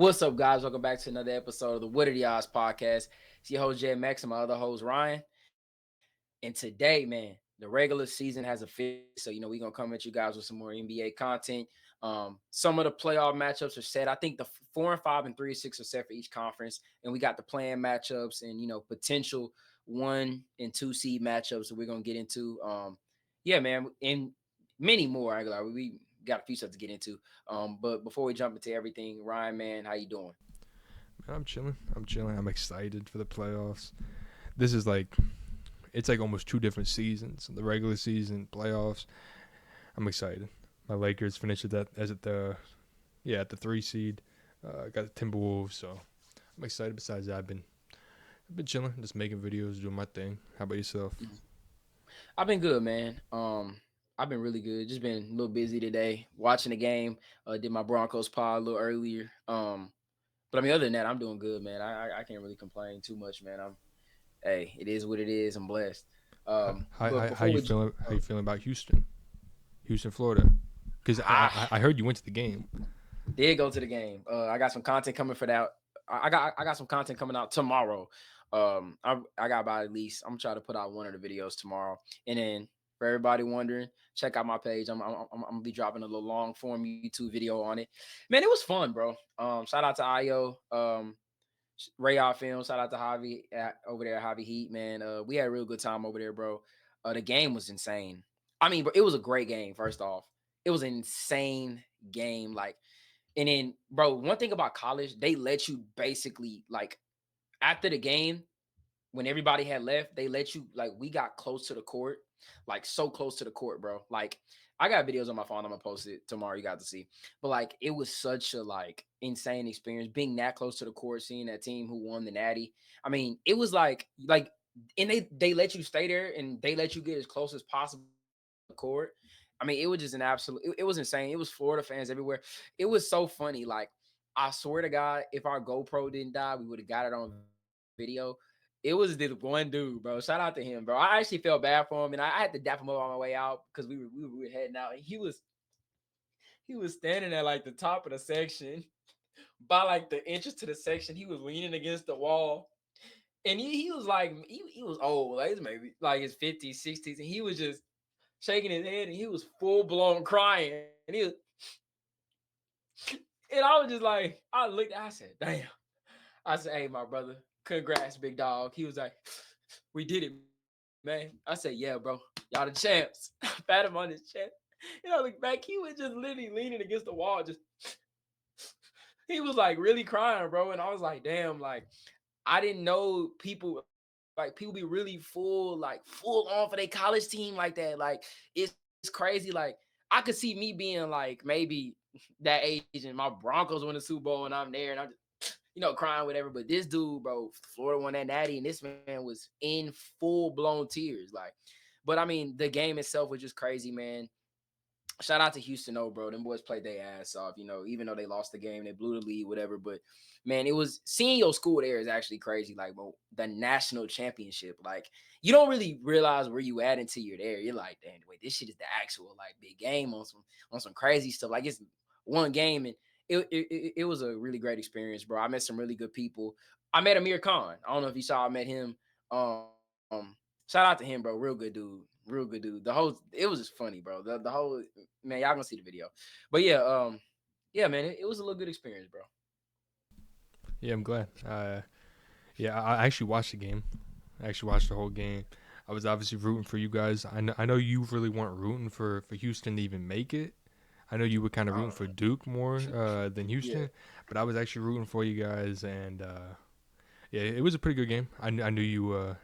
What's up, guys? Welcome back to another episode of the What Are the Odds podcast. It's your host, JMX, and my other host, Ryan. And today, man, the regular season has officially, so, we're going to come at you guys with some more NBA content. Some of the playoff matchups are set. I think the 4 and 5 and 3 and 6 are set for each conference. And we got the playing matchups and, potential 1 and 2 seed matchups that we're going to get into. Yeah, man, and many more. I like we got a few stuff to get into. But before we jump into everything, Ryan, man, how you doing? Man, I'm chilling. I'm excited for the playoffs. This is it's like almost two different seasons. The regular season, playoffs. I'm excited. My Lakers finished at the 3 seed. Got the Timberwolves, so I'm excited. Besides that, I've been chilling, just making videos, doing my thing. How about yourself? I've been good, man. I've been really good. Just been a little busy today, watching the game. Did my Broncos pod a little earlier. But I mean, other than that, I'm doing good, man. I can't really complain too much, man. Hey, it is what it is. I'm blessed. But How before you we, feeling? How you feeling about Houston, Florida? Because I I heard you went to the game. did go to the game. I got some content coming for that. I got some content coming out tomorrow. I got about at least I'm trying to put out one of the videos tomorrow, and then for everybody wondering, check out my page. I'm gonna be dropping a little long form YouTube video on it. Man, it was fun, bro. Shout out to Io. Ray Film. Shout out to Javi over there, Javi Heat. Man, we had a real good time over there, bro. The game was insane. I mean, bro, it was a great game. First off, it was an insane game. Like, and then, bro, one thing about college, they let you basically like after the game when everybody had left, they let you like we got close to the court, like so close to the court, bro. Like I got videos on my phone. I'm gonna post it tomorrow. You got to see, but like it was such a like insane experience being that close to the court, seeing that team who won the Natty. I mean, it was like, and they let you stay there and they let you get as close as possible to the court. I mean, it was just an absolute. It was insane. It was Florida fans everywhere. It was so funny. Like I swear to God, if our GoPro didn't die, we would have got it on video. It was the one dude, bro. Shout out to him, bro. I actually felt bad for him, and I had to dap him up on my way out because we were heading out, and he was standing at like the top of the section by like the entrance to the section. He was leaning against the wall, and he was like he was old, like he's maybe like his 50s, 60s, and he was just shaking his head, and he was full blown crying, and and I was just like, I looked, I said, damn. I said, hey, my brother, congrats, big dog. He was like, we did it, man. I said, yeah, bro. Y'all the champs. Pat him on his chest. I look back, he was just literally leaning against the wall. Just he was like really crying, bro. And I was like, damn, like I didn't know people be really full on for their college team like that. Like it's crazy. Like I could see me being like maybe that age and my Broncos win the Super Bowl and I'm there and I'm just crying, whatever. But this dude, bro, Florida won that natty, and this man was in full blown tears. Like, but I mean, the game itself was just crazy, man. Shout out to Houston, though, bro. Them boys played their ass off. Even though they lost the game, they blew the lead, whatever. But man, it was seeing your school there is actually crazy. Like, bro, the national championship. Like, you don't really realize where you at until you're there. You're like, damn, wait, this shit is the actual like big game on some crazy stuff. Like it's one game, and it was a really great experience, bro. I met some really good people. I met Amir Khan. I don't know if you saw. I met him. Shout out to him, bro. Real good dude. Real good dude. It was just funny, bro. The whole man, y'all gonna see the video. But yeah, man, it was a little good experience, bro. Yeah, I'm glad. Yeah, I actually watched the game. I actually watched the whole game. I was obviously rooting for you guys. I know you really weren't rooting for Houston to even make it. I know you were kind of rooting for Duke more than Yeah. Houston, but I was actually rooting for you guys, and yeah, it was a pretty good game. I knew you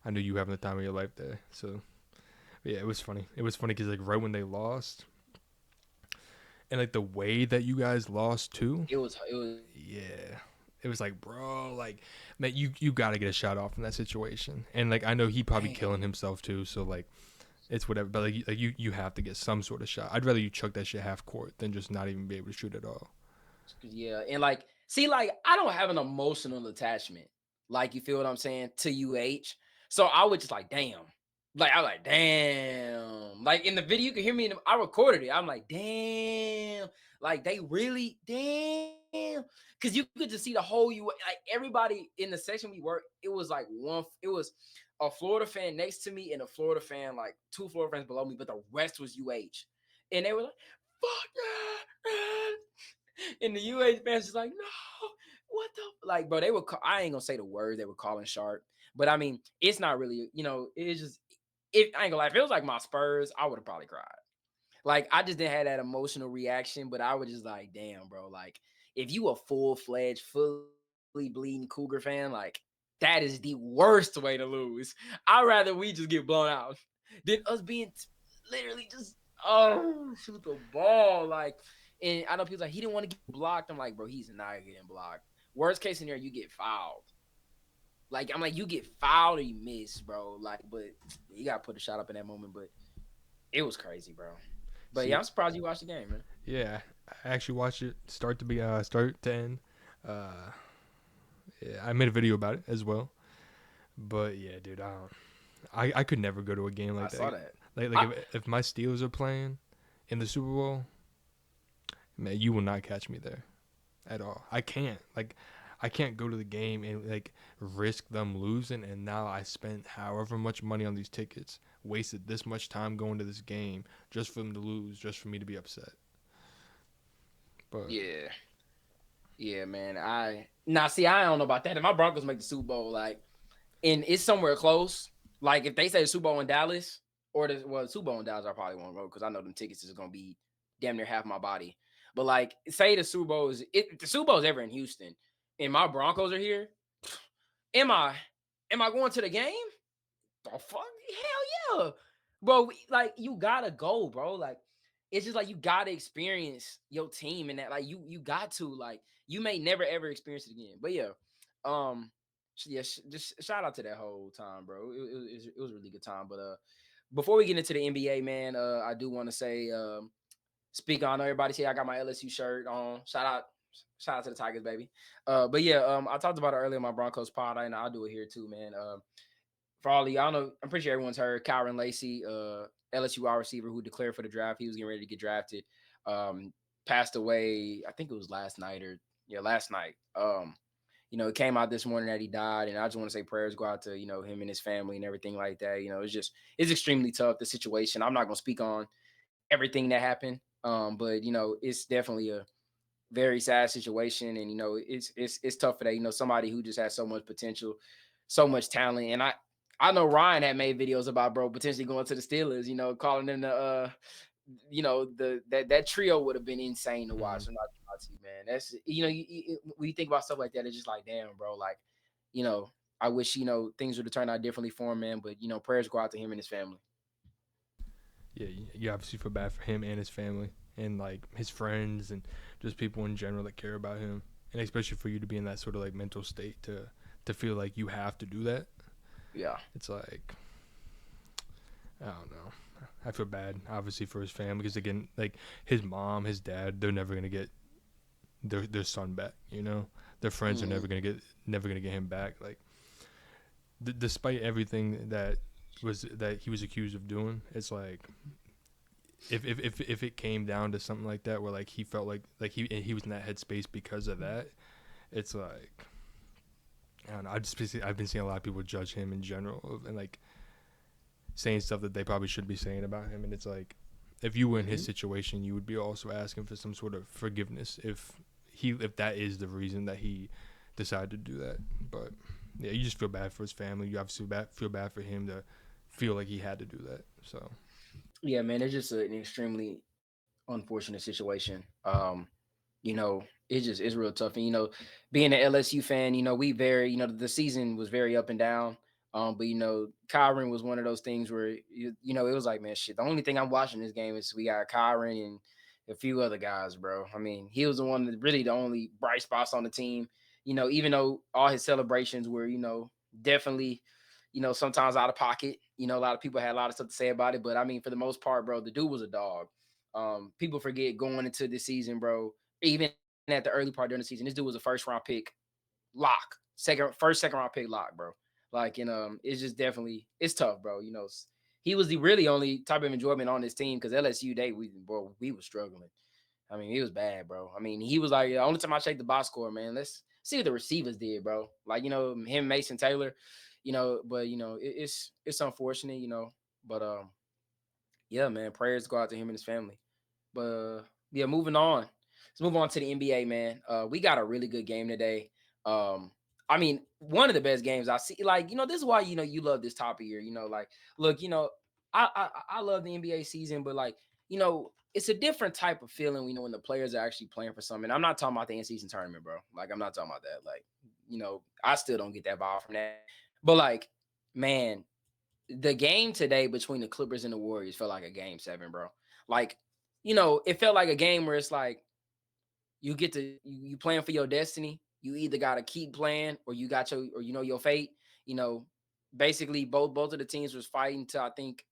having the time of your life there. So yeah, it was funny. It was funny because like right when they lost, and like the way that you guys lost too. It was Yeah. It was like, bro, like, man, you got to get a shot off in that situation. And, like, I know he probably killing damn. himself, too. So, like, it's whatever. But, like you have to get some sort of shot. I'd rather you chuck that shit half court than just not even be able to shoot at all. Yeah, and like, see, like, I don't have an emotional attachment, like, you feel what I'm saying, to UH. So I was just like, damn. Like, I was like, damn. Like in the video, you can hear me. I recorded it. I'm like, damn. Like they really damn, because you could just see the whole like everybody in the section we worked. It was like it was a Florida fan next to me and a Florida fan, like two Florida fans below me, but the rest was and they were like, "Fuck yeah!" And the UH fans just like, "No, what the like, bro?" They were. I ain't gonna say the word they were calling sharp, but I mean, it's not really. It's just. If I ain't gonna lie, if it was like my Spurs, I would have probably cried. Like I just didn't have that emotional reaction, but I was just like, damn, bro. Like if you a full-fledged, fully bleeding Cougar fan, like that is the worst way to lose. I'd rather we just get blown out than us being literally just shoot the ball. Like, and I know people like he didn't want to get blocked. I'm like, bro, he's not getting blocked. Worst case scenario, you get fouled. Like I'm like, you get fouled or you miss, bro. Like, but you gotta put a shot up in that moment. But it was crazy, bro. But yeah, See, I'm surprised you watched the game, man. yeah, I actually watched it start to end. Uh, yeah, I made a video about it as well. But yeah, dude, I could never go to a game I like saw that. that. Like I, if my Steelers are playing in the Super Bowl, man, you will not catch me there at all. I can't. Like I can't go to the game and like risk them losing, and now I spent however much money on these tickets, wasted this much time going to this game just for them to lose, just for me to be upset. But yeah, yeah, man. See, I don't know about that. If my Broncos make the Super Bowl, like, and it's somewhere close, like if they say the Super Bowl in Dallas or the Super Bowl in Dallas, I probably won't go because I know them tickets is gonna be damn near half my body. But like, say the Super Bowl if the Super Bowl is ever in Houston, and my Broncos are here, am I am I going to the game? The fuck? Hell yeah. Bro, like you gotta go, bro. Like it's just like you gotta experience your team and that. Like you got to. Like you may never ever experience it again. But yeah. Yeah, just shout out to that whole time, bro. It was a really good time. But before we get into the NBA, man, I do want to say speak on everybody here. I got my LSU shirt on. Shout out to the Tigers, baby. But yeah, I talked about it earlier in my Broncos pod, and I'll do it here too, man. For all of y'all know, I'm pretty sure everyone's heard Kyren Lacy, LSU wide receiver who declared for the draft. He was getting ready to get drafted. Um, Passed away, I think it was last night or yeah, last night. It came out this morning that he died, and I just want to say prayers go out to him and his family and everything like that. It's extremely tough the situation. I'm not gonna speak on everything that happened, but it's definitely a very sad situation, and it's tough for that. Somebody who just has so much potential, so much talent, and I know Ryan had made videos about bro potentially going to the Steelers. Calling them the that trio would have been insane to mm, watch. I'm not gonna lie to you, man. That's when you think about stuff like that, it's just like damn, bro. Like you know, I wish things would have turned out differently for him, man. But prayers go out to him and his family. yeah, you obviously feel bad for him and his family and like his friends and just people in general that care about him, and especially for you to be in that sort of like mental state to feel like you have to do that. Yeah. It's like I don't know. I feel bad, obviously, for his family because again, like his mom, his dad, they're never gonna get their son back. Their friends are Mm-hmm. never gonna get him back. Like, despite everything that he was accused of doing, it's like if it came down to something like that, where like he felt like he was in that headspace because of that, it's like I don't know. I've been seeing a lot of people judge him in general and like saying stuff that they probably should be saying about him, and it's like if you were in his Mm-hmm. situation, you would be also asking for some sort of forgiveness if that is the reason that he decided to do that. But yeah, you just feel bad for his family. You obviously feel bad for him to feel like he had to do that. So Yeah, man, it's just an extremely unfortunate situation. It's real tough. And being an LSU fan, we very, the season was very up and down. But Kyron was one of those things where it was like, man, shit. The only thing I'm watching this game is we got Kyron and a few other guys, bro. I mean, he was the one that really the only bright spots on the team. Even though all his celebrations were, definitely, sometimes out of pocket. A lot of people had a lot of stuff to say about it. But I mean, for the most part, bro, the dude was a dog. People forget going into this season, bro. Even at the early part during the season, this dude was a first round pick, lock, second round pick, lock, bro. Like, and it's just definitely it's tough, bro. He was the really only type of enjoyment on this team because LSU we was struggling. I mean, he was bad, bro. I mean, he was like, the only time I checked the box score, man, let's see what the receivers did, bro. Like, him, Mason Taylor, but it's unfortunate, But yeah, man, prayers go out to him and his family. But yeah, moving on. Let's move on to the NBA, man. We got a really good game today. I mean, one of the best games I see. Like, this is why you love this top of year. Like, look, I love the NBA season, but like, it's a different type of feeling. When the players are actually playing for something. I'm not talking about the in-season tournament, bro. Like, I'm not talking about that. Like, I still don't get that vibe from that. But like, man, the game today between the Clippers and the Warriors felt like a game 7, bro. Like, it felt like a game where it's like you get to you playing for your destiny. You either got to keep playing or you got your fate. You know, basically both of the teams was fighting to, I think,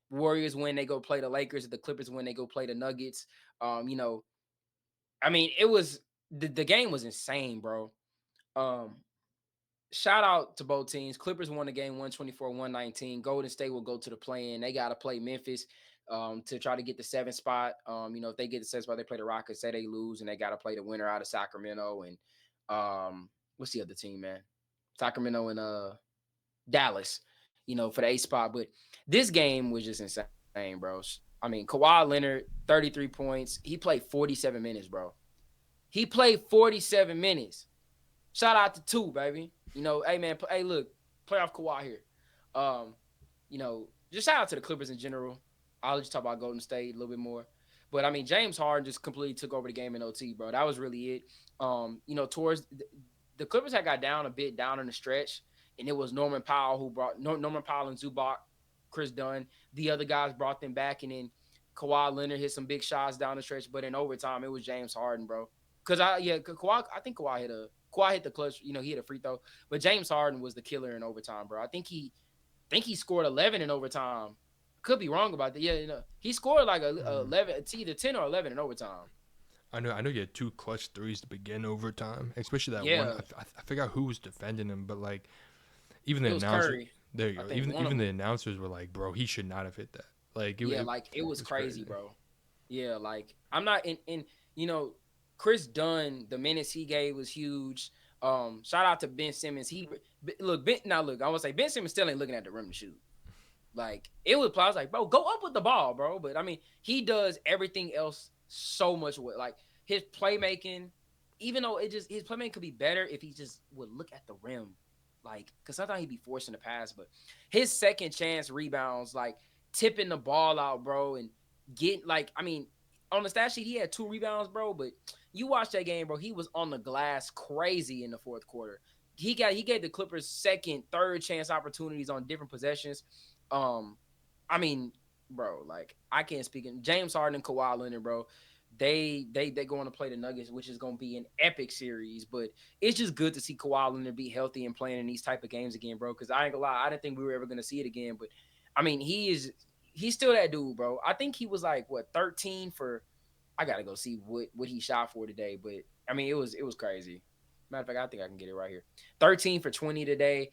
Warriors when they go play the Lakers, the Clippers when they go play the Nuggets. I mean, it was the game was insane, bro. Um, Shout out to both teams. Clippers won the game 124-119. Golden State will go to the play-in. They got to play Memphis to try to get the 7th spot. If they get the 7th spot, they play the Rockets. Say they lose, and they got to play the winner out of Sacramento. And what's the other team, man? Sacramento and Dallas, for the 8th spot. But this game was just insane, bro. I mean, Kawhi Leonard, 33 points. He played 47 minutes, bro. He played 47 minutes. Shout out to two, baby. Hey man, hey look, playoff Kawhi here. Um, just shout out to the Clippers in general. I'll just talk about Golden State a little bit more. But I mean, James Harden just completely took over the game in OT, bro. That was really it. Towards the Clippers had got down a bit down in the stretch, and it was Norman Powell who brought Norman Powell and Zubac, Chris Dunn. The other guys brought them back, and then Kawhi Leonard hit some big shots down the stretch. But in overtime, it was James Harden, bro. Kawhi, I think Kawhi hit the clutch. He hit a free throw, but James Harden was the killer in overtime, bro. I think he scored 11 in overtime. Could be wrong about that. Yeah, he scored like a 11. It's either 10 or 11 in overtime. I know you had two clutch threes to begin overtime, especially that one. Yeah, I forgot who was defending him, but like even the it was announcer, Curry. there you I go. think one of Even the them. announcers were like, "Bro, he should not have hit that." Like Yeah, like it it was was crazy, crazy. bro. Yeah, like I'm not in. You know, Chris Dunn, the minutes he gave was huge. Shout out to Ben Simmons. Look. I want to say Ben Simmons still ain't looking at the rim to shoot. Like it was, I was like, bro, go up with the ball, bro. But I mean, he does everything else so much well. Like his playmaking, even though his playmaking could be better if he just would look at the rim. Like, cause sometimes he'd be forcing the pass, but his second chance rebounds, like tipping the ball out, bro, and getting like, I mean, on the stat sheet, he had 2 rebounds, bro. But you watch that game, bro. He was on the glass crazy in the fourth quarter. He gave the Clippers second, third chance opportunities on different possessions. Um, I mean, bro, like I can't speak in James Harden and Kawhi Leonard, bro. They going to play the Nuggets, which is going to be an epic series. But it's just good to see Kawhi Leonard be healthy and playing in these type of games again, bro. Because I ain't gonna lie, I didn't think we were ever going to see it again. But I mean, he's still that dude, bro. I think he was like 13 for. I gotta go see what he shot for today, but I mean, it was crazy. Matter of fact, I think I can get it right here. 13 for 20 today,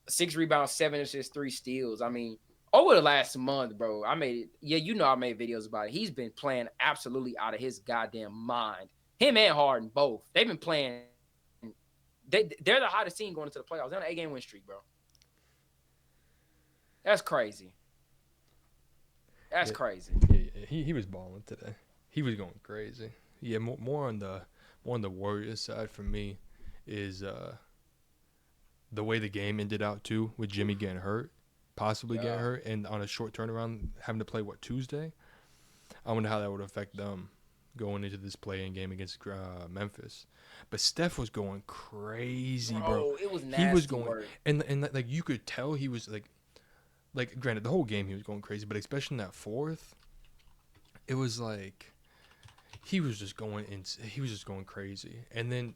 6 rebounds, 7 assists, 3 steals. I mean, over the last month, bro, I made it. Yeah, I made videos about it. He's been playing absolutely out of his goddamn mind. Him and Harden both. They've been playing. They're the hottest team going into the playoffs. They're on an 8-game win streak, bro. That's crazy. That's Yeah, crazy. he was balling today. He was going crazy. Yeah, more on the Warriors side for me is the way the game ended out too, with Jimmy getting hurt, possibly getting Yeah. hurt, and on a short turnaround having to play Tuesday. I wonder how that would affect them going into this play-in game against Memphis. But Steph was going crazy, bro. Bro, it was He was nasty going, work. and like you could tell he was like granted the whole game he was going crazy, but especially in that fourth, it was like he was just going crazy. And then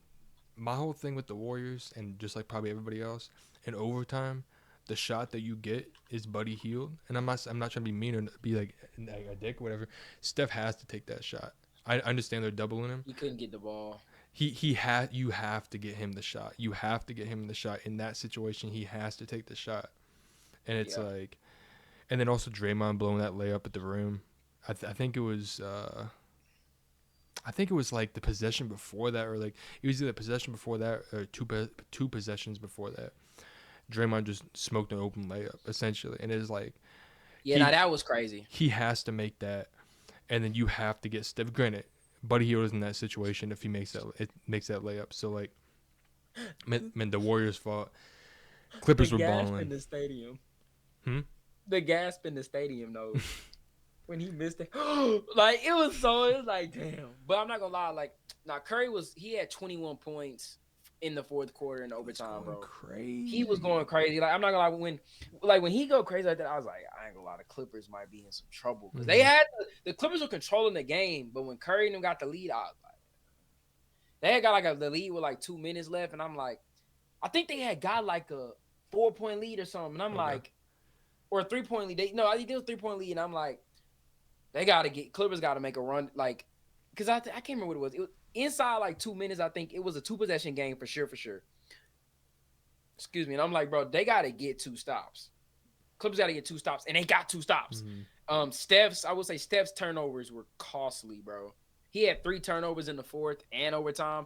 my whole thing with the Warriors, and just like probably everybody else, in overtime, the shot that you get is Buddy Hield, and I'm not trying to be mean or be like a dick or whatever. Steph has to take that shot. I understand they're doubling him. He couldn't get the ball. You have to get him the shot. You have to get him the shot in that situation. He has to take the shot, and it's Yeah. like, and then also Draymond blowing that layup at the rim. I think it was I think it was like the possession before that, or like it was either possession before that or two possessions before that. Draymond just smoked an open layup essentially, and it's like Yeah, now he that was crazy. he has to make that, and then you have to get Steph. Granted, Buddy Hield is in that situation if he makes that layup. So like, man, the Warriors fought. The Clippers were gasp in balling. the stadium. Hmm? The gasp in the stadium, though. When he missed it, like it was like damn. But I'm not gonna lie, like now he had 21 points in the fourth quarter in He was overtime, going bro. He was crazy. going crazy. Like I'm not gonna lie, when he go crazy like that, I was like, I ain't gonna lie, the Clippers might be in some trouble because they Mm-hmm. had the Clippers were controlling the game, but when Curry and them got the lead, I was like, they had got like the lead with like 2 minutes left, and I'm like, I think they had got like a 4 point lead or something, and I'm Okay. like, or a 3 point lead. I think it was 3 point lead, and I'm like, they got to get Clippers got to make a run, like, because I can't remember what it was. It was inside like 2 minutes. I think it was a 2 possession game for sure, for sure. Excuse me, and I'm like, bro, they got to get 2 stops. Clippers got to get 2 stops, and they got 2 stops. Mm-hmm. I would say Steph's turnovers were costly, bro. He had 3 turnovers in the fourth and overtime.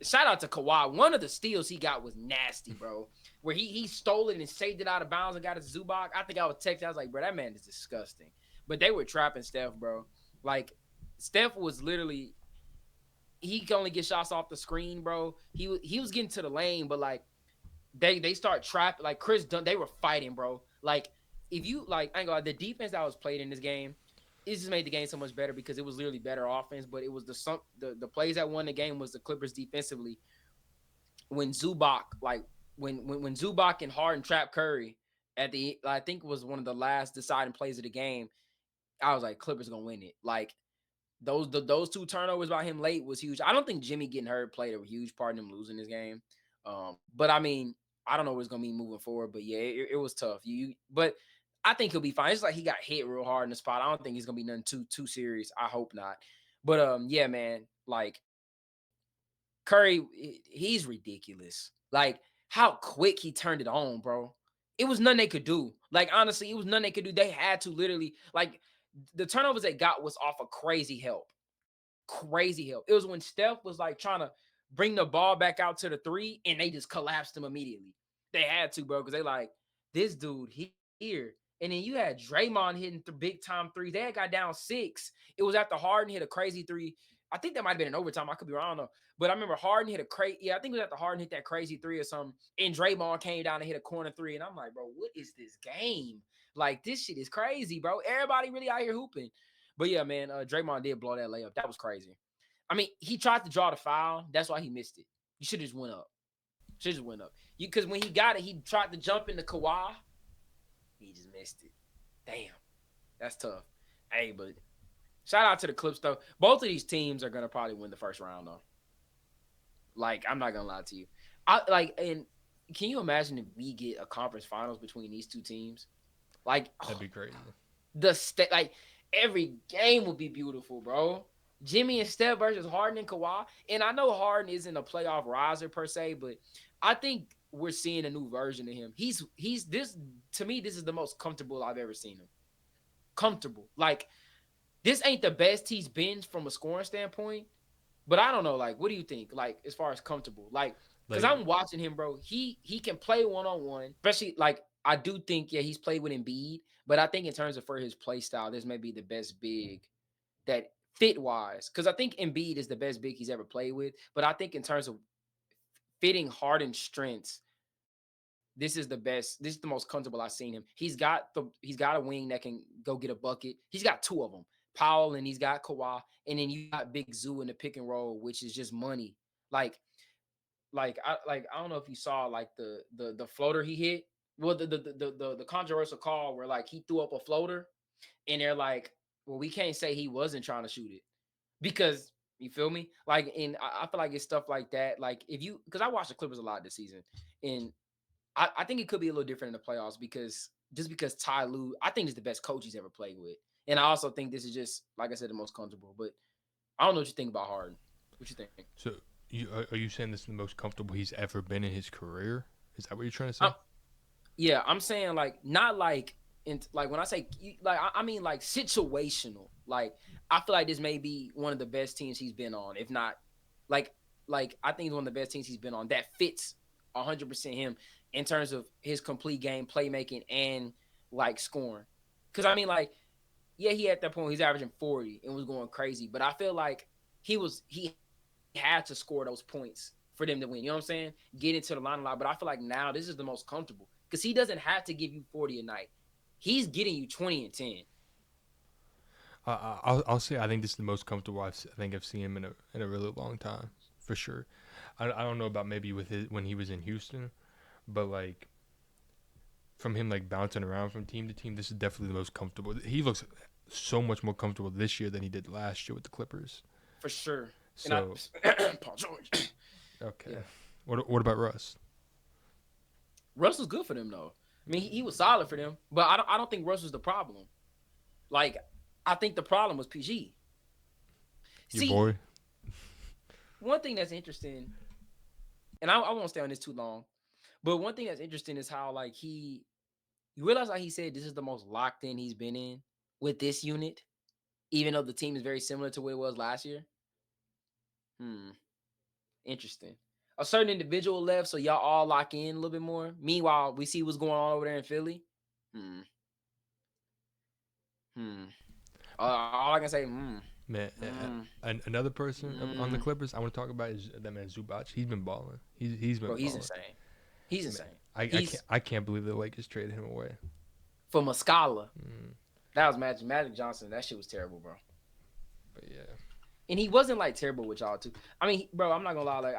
Shout out to Kawhi. One of the steals he got was nasty, bro. Where he stole it and saved it out of bounds and got it to Zubac. I think I was texting. I was like, bro, that man is disgusting. But they were trapping Steph, bro. Like Steph was literally he could only get shots off the screen, bro. He was getting to the lane, but like they start trapping. Like Chris Dunn, they were fighting, bro. Like if you like, I ain't gonna lie, the defense that was played in this game, it just made the game so much better because it was literally better offense. But it was the plays that won the game was the Clippers defensively. When Zubac, like when Zubac and Harden trapped Curry at the, I think it was one of the last deciding plays of the game. I was like, Clippers gonna win it. Like those 2 turnovers by him late was huge. I don't think Jimmy getting hurt played a huge part in him losing this game. But I mean, I don't know what it's gonna be moving forward. But yeah, it was tough. But I think he'll be fine. It's like he got hit real hard in the spot. I don't think he's gonna be nothing too serious. I hope not. But yeah, man, like Curry, he's ridiculous. Like how quick he turned it on, bro. It was nothing they could do. Like honestly, it was nothing they could do. They had to literally like the turnovers they got was off of crazy help. Crazy help. It was when Steph was like trying to bring the ball back out to the three, and they just collapsed him immediately. They had to, bro, because they like this dude here. And then you had Draymond hitting big time threes. They had got down 6. It was after Harden hit a crazy three. I think that might have been in overtime. I could be wrong, I don't know. But I remember Harden hit a crazy. Yeah, I think it was after Harden hit that crazy three or something. And Draymond came down and hit a corner three. And I'm like, bro, what is this game? Like, this shit is crazy, bro. Everybody really out here hooping. But yeah, man, Draymond did blow that layup. That was crazy. I mean, he tried to draw the foul. That's why he missed it. You should have just went up. Should just went up. Because when he got it, he tried to jump into Kawhi. He just missed it. Damn, that's tough. Hey, but shout out to the Clips though. Both of these teams are gonna probably win the first round though. Like, I'm not gonna lie to you. And can you imagine if we get a conference finals between these two teams? Like, That'd be crazy. like every game would be beautiful, bro. Jimmy and Steph versus Harden and Kawhi. And I know Harden isn't a playoff riser per se, but I think we're seeing a new version of him. He's this to me, this is the most comfortable I've ever seen him. Comfortable. Like, this ain't the best he's been from a scoring standpoint, but I don't know. Like, what do you think? Like, as far as comfortable, like, because Like, I'm watching him, bro. He can play 1-on-1, especially like I do think he's played with Embiid, but I think in terms of for his play style, this may be the best big that fit wise. Because I think Embiid is the best big he's ever played with, but I think in terms of fitting Harden's strengths, this is the best. This is the most comfortable I've seen him. He's got a wing that can go get a bucket. He's got 2 of them, Powell, and he's got Kawhi, and then you got Big Zoo in the pick and roll, which is just money. I don't know if you saw like the floater he hit. Well, the controversial call where like he threw up a floater, and they're like, well, we can't say he wasn't trying to shoot it because you feel me? Like, and I feel like it's stuff like that. Like if you, because I watched the Clippers a lot this season, and I think it could be a little different in the playoffs because Ty Lue, I think is the best coach he's ever played with, and I also think this is just like I said the most comfortable. But I don't know what you think about Harden. What you think? so are you saying this is the most comfortable he's ever been in his career? Is that what you're trying to say? I'm, yeah, I'm saying like not like. and like when I say like I mean like situational. Like I feel like this may be one of the best teams he's been on, if not like I think it's one of the best teams he's been on that fits 100% him in terms of his complete game playmaking and like scoring. Because I mean like yeah, he at that point he's averaging 40 and was going crazy, but I feel like he had to score those points for them to win. You know what I'm saying? Get into the line a lot, but I feel like now this is the most comfortable because he doesn't have to give you 40 a night. He's getting you 20 and 10. I'll say I think this is the most comfortable I think I've seen him in a really long time, for sure. I don't know about maybe with his when he was in Houston, but like from him like bouncing around from team to team, this is definitely the most comfortable. He looks so much more comfortable this year than he did last year with the Clippers. For sure. So Paul George. okay, Yeah. what about Russ? Russ was good for them though. I mean, he was solid for them, but I don't think Russ was the problem. Like, I think the problem was PG. Your See, boy. one thing that's interesting, and I won't stay on this too long, but one thing that's interesting is how like you realize how he said this is the most locked in he's been in with this unit, even though the team is very similar to what it was last year. Hmm, interesting. A certain individual left, so y'all all lock in a little bit more. Meanwhile, we see what's going on over there in Philly. Hmm. Hmm. All I can say, Man, mm, another person on the mm. Clippers I want to talk about is that man Zubac. He's been balling. He's been Bro, he's balling. insane. He's Man, insane. He's I can't believe the Lakers traded him away. for Muscala. Mm, That was Magic Johnson. That shit was terrible, bro. but yeah, And he wasn't like terrible with y'all too. I mean, bro, I'm not gonna lie. Like,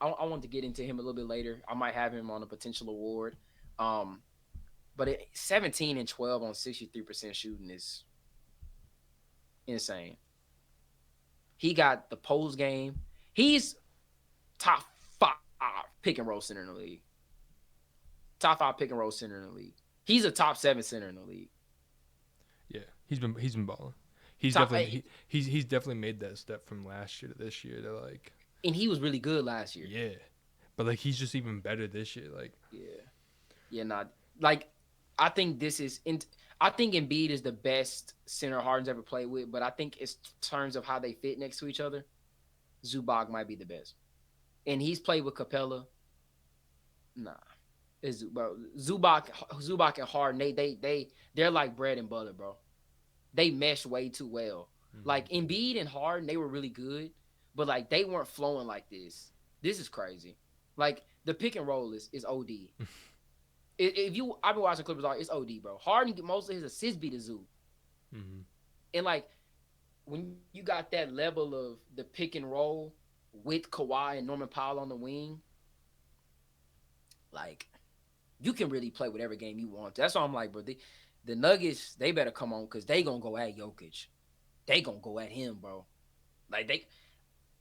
I want to get into him a little bit later. I might have him on a potential award. Um, but 17 and 12 on 63% shooting is insane. He got the post game. He's top five pick and roll center in the league. Top five pick and roll center in the league. He's a top seven center in the league. yeah, he's been balling. Top He's definitely made that step from last year to this year. To like, and he was really good last year. yeah, but like he's just even better this year. Like, Yeah, yeah, not like I think this is in. I think Embiid is the best center Harden's ever played with, but I think in terms of how they fit next to each other, Zubac might be the best. And he's played with Capella. Nah, it's bro. Zubac and Harden. They're like bread and butter, bro. They mesh way too well. mm-hmm. Like Embiid and Harden, they were really good, but like they weren't flowing like this. This is crazy. Like the pick and roll is OD. If you, I've been watching Clippers all, it's OD, bro. Harden get most of his assists be to Zoo, Mm-hmm. and like when you got that level of the pick and roll with Kawhi and Norman Powell on the wing, like you can really play whatever game you want. That's why I'm like, bro. The Nuggets, they better come on because they gonna go at Jokic. They gonna go at him, bro. Like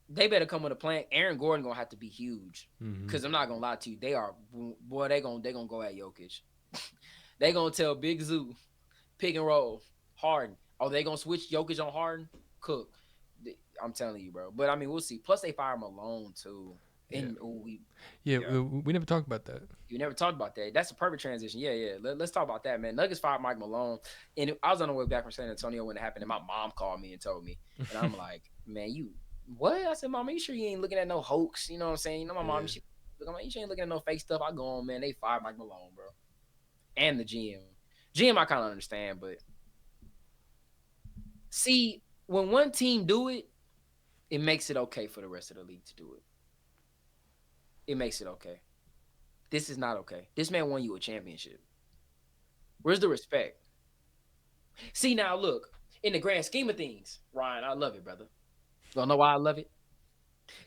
they better come with a plan. Aaron Gordon gonna have to be huge. Mm-hmm. Cause I'm not gonna lie to you, they are boy. They gonna go at Jokic. They gonna tell Big Zoo pick and roll Harden. Oh, they gonna switch Jokic on Harden? Cook. I'm telling you, bro. But I mean, we'll see. Plus, they fire Malone too. Yeah, And we yeah. yeah, We never talked about that. you never talked about that. That's a perfect transition. Yeah, yeah. Let's talk about that, man. Nuggets fired Mike Malone, and I was on the way back from San Antonio when it happened, and my mom called me and told me, and I'm like, man, you what? I said, mom, are you sure you ain't looking at no hoax? You know what I'm saying? You know, my mom, Yeah, I'm like, you ain't looking at no fake stuff. I go on, man. They fired Mike Malone, bro, and the GM. GM, I kind of understand, but see, when one team do it, it makes it okay for the rest of the league to do it. It makes it okay. This is not okay. This man won you a championship. Where's the respect? See now, look in the grand scheme of things, Ryan, I love it, brother. You don't know why I love it?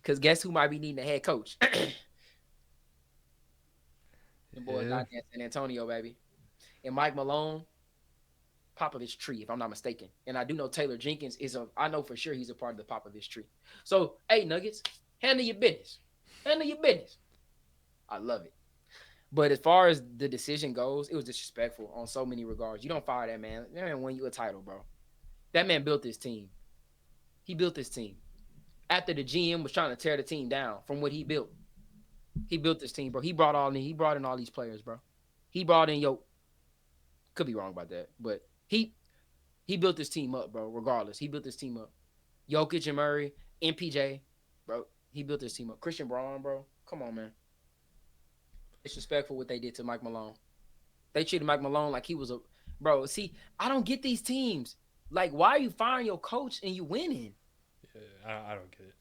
Because guess who might be needing a head coach? The boys yeah, out there in San Antonio, baby. And Mike Malone, Popovich tree, if I'm not mistaken. And I do know Taylor Jenkins is a. I know for sure he's a part of the Popovich tree. So, hey, Nuggets, handle your business. Handle your business. I love it. But as far as the decision goes, it was disrespectful on so many regards. You don't fire that man. That man won you a title, bro. That man built this team. He built this team. After the GM was trying to tear the team down from what he built this team, bro. He brought in all these players, bro. He brought in Yo. Could be wrong about that, but he built this team up, bro. Regardless, he built this team up. Jokic and Murray, MPJ, bro. He built this team up. Christian Braun, bro. Come on, man. Disrespectful what they did to Mike Malone. They treated Mike Malone like he was a bro. See, I don't get these teams. Like, why are you firing your coach and you winning Yeah, I don't get it.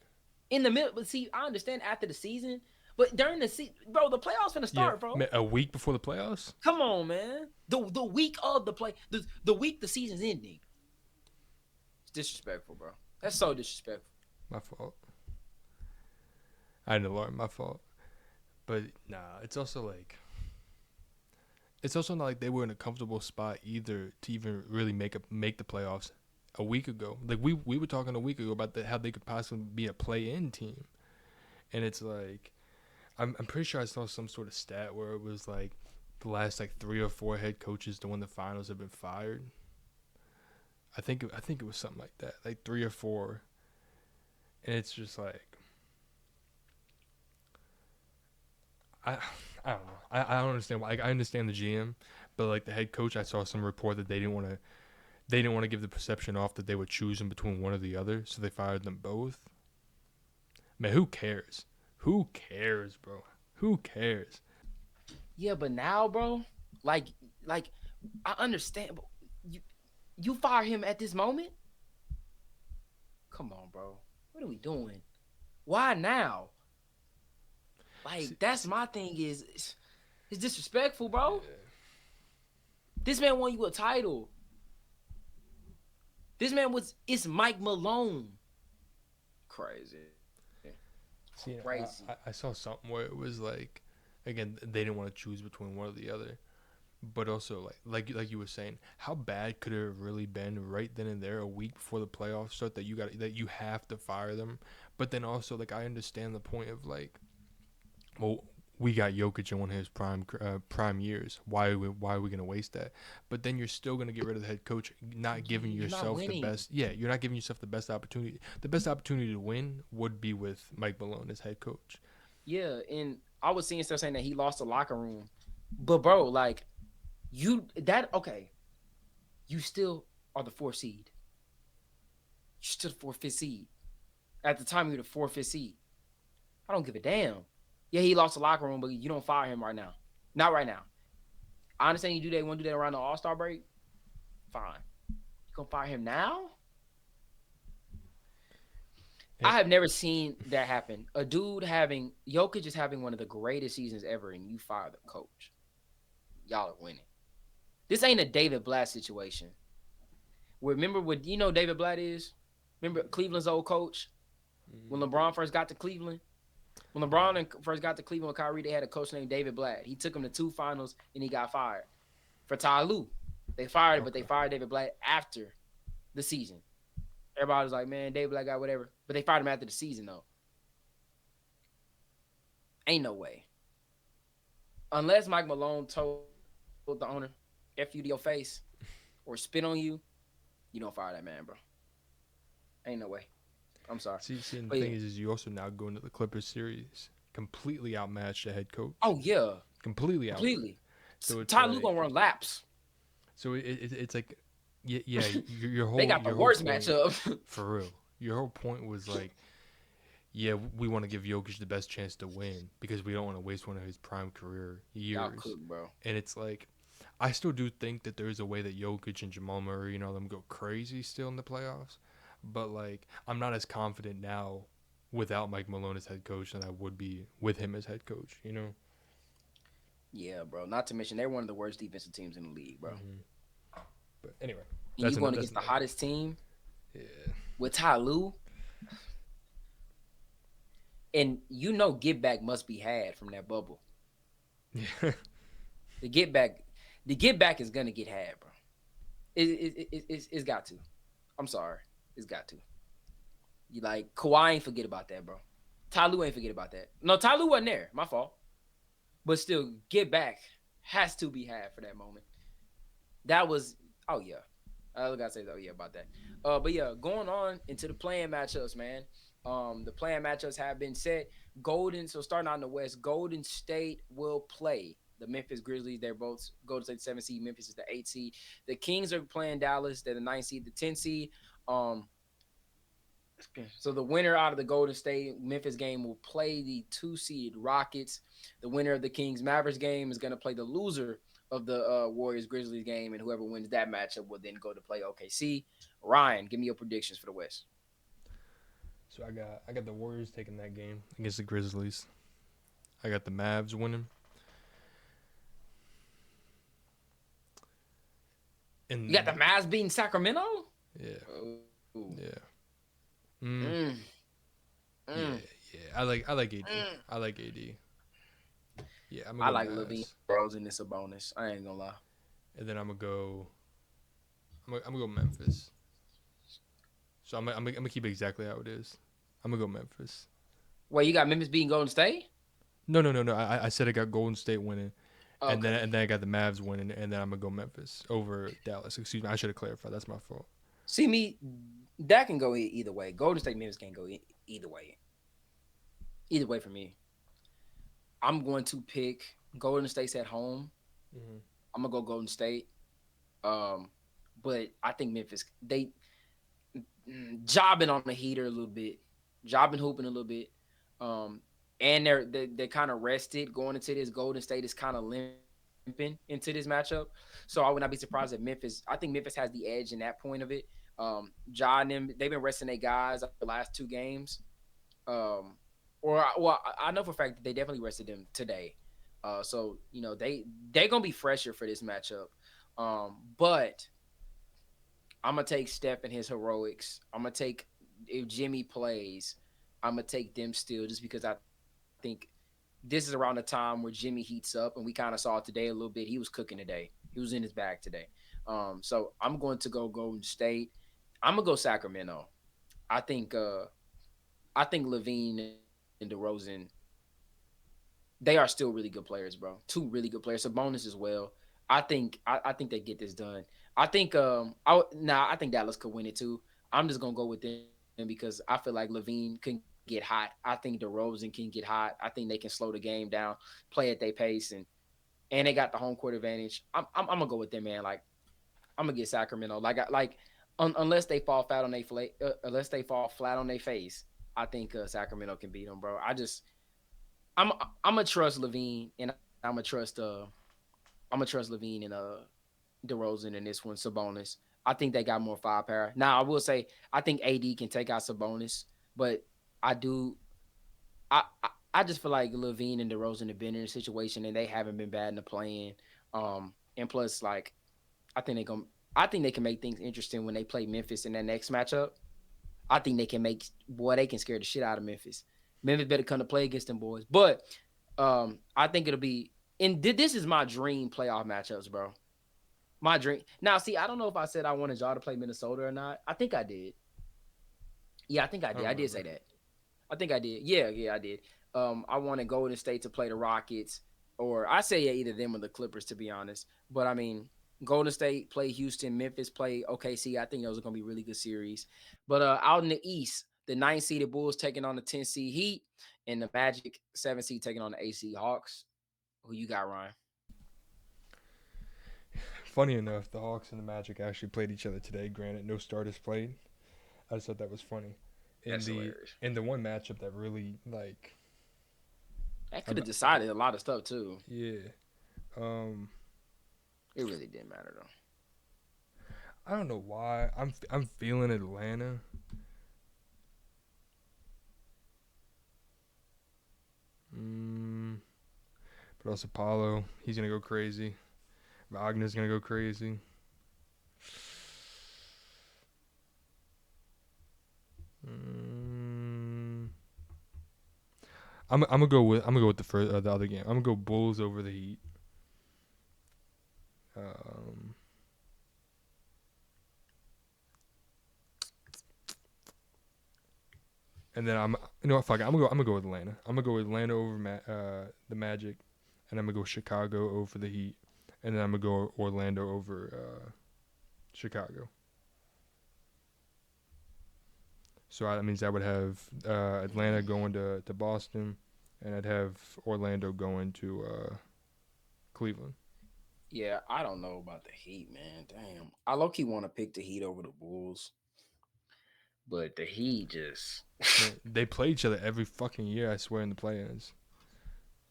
in the middle? But see, I understand after the season, but during the season, bro, the playoffs finna Yeah, start, bro. a week before the playoffs. Come on, man. The week of the week the season's ending. It's disrespectful, bro. That's so disrespectful. My fault. I didn't learn. My fault. But nah, it's also like. It's also not like they were in a comfortable spot either to even really make the playoffs a week ago. Like we were talking a week ago about how they could possibly be a play-in team, and it's like I'm pretty sure I saw some sort of stat where it was like the last like 3 or 4 head coaches to win the finals have been fired. I think it was something like that, like 3 or 4, and it's just like I don't know. I don't understand why. Like, I understand the GM, but like the head coach, I saw some report that they didn't want to give the perception off that they were choosing between one or the other, so they fired them both. Man, who cares? Who cares, bro? Who cares? Yeah, but now, bro, like I understand. But you fire him at this moment? Come on, bro. What are we doing? Why now? Like, that's my thing is it's disrespectful, bro. This man won you a title. This man it's Mike Malone. Crazy. See, Crazy. I saw something where it was like, again, they didn't want to choose between one or the other, but also like you were saying, how bad could it have really been right then and there, a week before the playoffs start, that you have to fire them? But then also, like, I understand the point of like, well, we got Jokic in one of his prime years. Why are we gonna waste that? But then you're still gonna get rid of the head coach, not giving yourself the best. Yeah, you're not giving yourself the best opportunity. The best opportunity to win would be with Mike Malone as head coach. Yeah, and I was seeing stuff saying that he lost the locker room, but bro, like okay, you still are the 4th seed. You're still the 4th, 5th seed. At the time, you're the 4th, 5th seed. I don't give a damn. Yeah, he lost the locker room, but you don't fire him right now. Not right now. I understand you want to do that around the All-Star break. Fine. You gonna fire him now? I have never seen that happen. A dude Jokic is having one of the greatest seasons ever, and you fire the coach. Y'all are winning. This ain't a David Blatt situation. Remember what David Blatt is? Remember Cleveland's old coach? When LeBron first got to Cleveland? When LeBron first got to Cleveland with Kyrie, they had a coach named David Blatt. He took him to 2 finals, and he got fired. For Ty Lue, they fired him, but they fired David Blatt after the season. Everybody was like, man, David Blatt got whatever. But they fired him after the season, though. Ain't no way. Unless Mike Malone told the owner, F you to your face, or spit on you, you don't fire that man, bro. Ain't no way. I'm sorry. See, and the thing is you also now go into the Clippers series completely outmatched the head coach. Oh yeah, completely. So Ty Lue gonna run laps. So it's like, yeah, your whole they got the worst matchup for real. Your whole point was like, yeah, we want to give Jokic the best chance to win because we don't want to waste one of his prime career years. Y'all cook, bro. And it's like, I still do think that there's a way that Jokic and Jamal Murray and all them go crazy still in the playoffs. But, like, I'm not as confident now without Mike Malone as head coach than I would be with him as head coach, you know? Yeah, bro. Not to mention, they're one of the worst defensive teams in the league, bro. Mm-hmm. But anyway. And you going against the hottest team? Yeah. With Ty Lue? And get back must be had from that bubble. Yeah. The get back is going to get had, bro. It's got to. I'm sorry. It's got to. You like Kawhi ain't forget about that, bro. Ty Lue ain't forget about that. No, Ty Lue wasn't there. My fault. But still, get back has to be had for that moment. That was yeah. I gotta say about that. But yeah, going on into the playing matchups, man. The playing matchups have been set. So starting out in the West, Golden State will play the Memphis Grizzlies. They're both Golden State 7 seed. Memphis is the 8 seed. The Kings are playing Dallas. They're the 9 seed, the 10 seed. Um, so the winner out of the Golden State Memphis game will play the 2 seed Rockets. The winner of the Kings Mavericks game is going to play the loser of the Warriors Grizzlies game, and whoever wins that matchup will then go to play OKC. Ryan, give me your predictions for the West. So I got the Warriors taking that game against the Grizzlies. I got the Mavs winning. You got the Mavs beating Sacramento? Yeah. Ooh. Yeah. Mm. Yeah. Yeah. I like AD. I like AD. Yeah, I'm I gonna go like Levine, Mavs. Rose, and it's a bonus. I ain't gonna lie. And then I'm gonna go Memphis. So I'm gonna keep it exactly how it is. I'm gonna go Memphis. Wait, you got Memphis beating Golden State? No. I said I got Golden State winning, and Okay. then I got the Mavs winning, and then I'm gonna go Memphis over Dallas. Excuse me, I should have clarified. That's my fault. See me, that can go either way. Golden State Memphis can go either way. Either way for me. I'm going to pick Golden State's at home. Mm-hmm. I'm gonna go Golden State. Um, but I think Memphis they jobbing on the heater a little bit, jobbing hooping a little bit. Um, and they're kind of rested going into this. Golden State is kind of limping into this matchup, so I would not be surprised if Memphis. I think Memphis has the edge in that point of it. Ja and them, they've been resting their guys the last 2 games. I know for a fact that they definitely rested them today. So they're gonna be fresher for this matchup. But I'm gonna take Steph and his heroics. I'm gonna take if Jimmy plays, I'm gonna take them still just because I think this is around the time where Jimmy heats up, and we kind of saw it today a little bit. He was cooking today. He was in his bag today. So I'm going to go Golden State. I'm gonna go Sacramento. I think Levine and DeRozan, they are still really good players, bro. 2 really good players. Sabonis as well. I think they get this done. I think Dallas could win it too. I'm just gonna go with them because I feel like Levine can get hot. I think DeRozan can get hot. I think they can slow the game down, play at their pace, and they got the home court advantage. I'm gonna go with them, man. Like I'm gonna get Sacramento. Unless they fall flat on their face, I think Sacramento can beat them, bro. I'm I'm gonna trust Levine, and I'm gonna trust Levine and DeRozan in this one. Sabonis. I think they got more firepower. Now I will say I think AD can take out Sabonis, but I do. I just feel like Levine and DeRozan have been in a situation and they haven't been bad in the playing. And plus, like I think they gonna. I think they can make things interesting when they play Memphis in that next matchup. I think they can scare the shit out of Memphis. Memphis better come to play against them boys. But I think it'll be. And this is my dream playoff matchups, bro. My dream. Now, see, I don't know if I said I wanted y'all to play Minnesota or not. I think I did. Yeah, I think I I did. don't I did say remember. that. I think I did. Yeah, I did. I wanted Golden State to play the Rockets, or I say yeah, either them or the Clippers, to be honest. But I mean, Golden State play Houston, Memphis play OKC. I think those are gonna be really good series. But out in the East, the 9 seeded Bulls taking on the 10 seed Heat, and the Magic 7 seed taking on the AC Hawks. Who you got, Ryan? Funny enough, the Hawks and the Magic actually played each other today. Granted, no starters played. I just thought that was funny. In That's the hilarious. in the one matchup that really That I'm could have not, decided a lot of stuff too. yeah. Um, It really didn't matter though. I don't know why I'm feeling Atlanta. Mm, but also Paulo, he's gonna go crazy. Wagner's gonna go crazy. Mm, I'm gonna go with the other game. I'm gonna go Bulls over the Heat. Um, and then fuck it. I'm gonna go with Atlanta. I'm gonna go with Atlanta over the Magic, and I'm gonna go Chicago over the Heat, and then I'm gonna go Orlando over Chicago. So that means I would have Atlanta going to Boston, and I'd have Orlando going to Cleveland. Yeah, I don't know about the Heat, man. Damn. I low key want to pick the Heat over the Bulls, but the Heat just Man, they play each other every fucking year. I swear in the play-ins,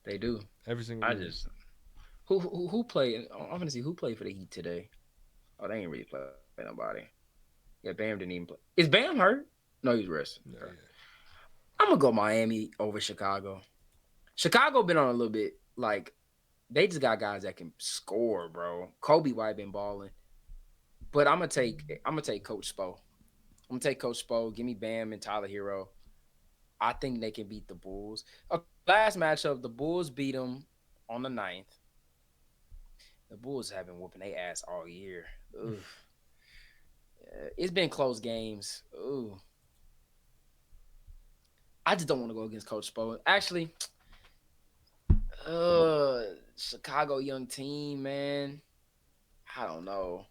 they do. every single I year. just who played? I'm gonna see who played for the Heat today. Oh, they ain't really play nobody. Yeah, Bam didn't even play. Is Bam hurt? No, he's resting. Yeah, Okay. yeah. I'm gonna go Miami over Chicago. Chicago been on a little bit like they just got guys that can score, bro. Kobe White been balling, but I'm gonna take Coach Spo. I'm gonna take Coach Spo. Give me Bam and Tyler Hero. I think they can beat the Bulls. Okay, last matchup, the Bulls beat them on the ninth. The Bulls have been whooping their ass all year. Ugh. It's been close games. Ooh. I just don't want to go against Coach Spo. Actually, Chicago young team, man. I don't know.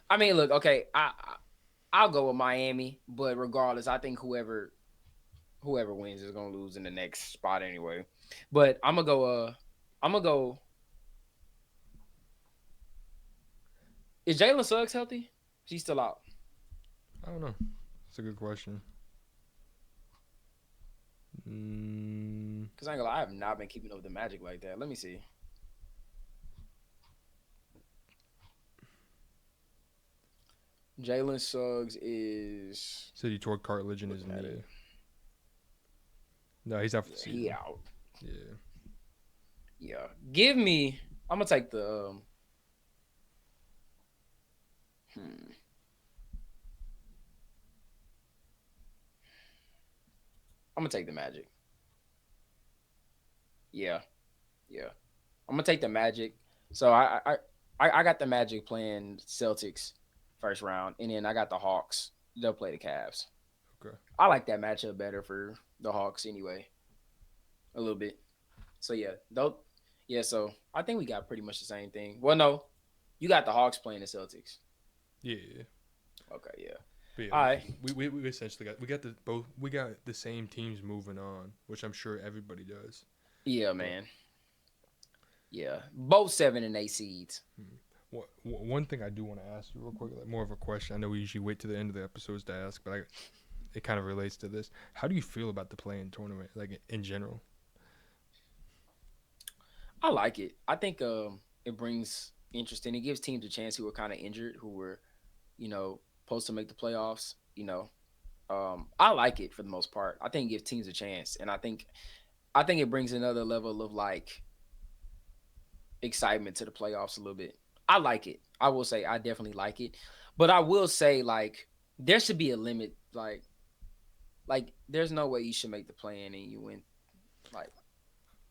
I mean, look, okay, I'll go with Miami, but regardless, I think whoever wins is gonna lose in the next spot anyway. But I'm gonna go. Is Jalen Suggs healthy? She's still out. I don't know. That's a good question. Mm, Cause I ain't gonna lie, I have not been keeping up with the Magic like that. Let me see. Jalen Suggs is said he tore cartilage in his looking at it. knee. No, he's out for the Yeah, he season. out. Yeah. Yeah. Give me. I'm gonna take the. Hmm. I'm gonna take the Magic. Yeah. Yeah. I'm gonna take the Magic. So I got the Magic playing Celtics first round, and then I got the Hawks. They'll play the Cavs. Okay. I like that matchup better for the Hawks anyway, a little bit. So yeah, though. Yeah, so I think we got pretty much the same thing. Well, no, you got the Hawks playing the Celtics. Yeah. Okay, yeah. But yeah, All right. we essentially got the same teams moving on, which I'm sure everybody does. Yeah, But man. Yeah, both 7 and 8 seeds. one thing I do want to ask you real quick, like more of a question. I know we usually wait to the end of the episodes to ask, but it kind of relates to this. How do you feel about the play-in tournament, like in general? I like it. I think it brings interest and it gives teams a chance who were kind of injured, who were supposed to make the playoffs. I like it for the most part. I think it gives teams a chance, and I think it brings another level of like excitement to the playoffs a little bit. I like it. I will say I definitely like it, but I will say like there should be a limit. Like there's no way you should make the play in and you win like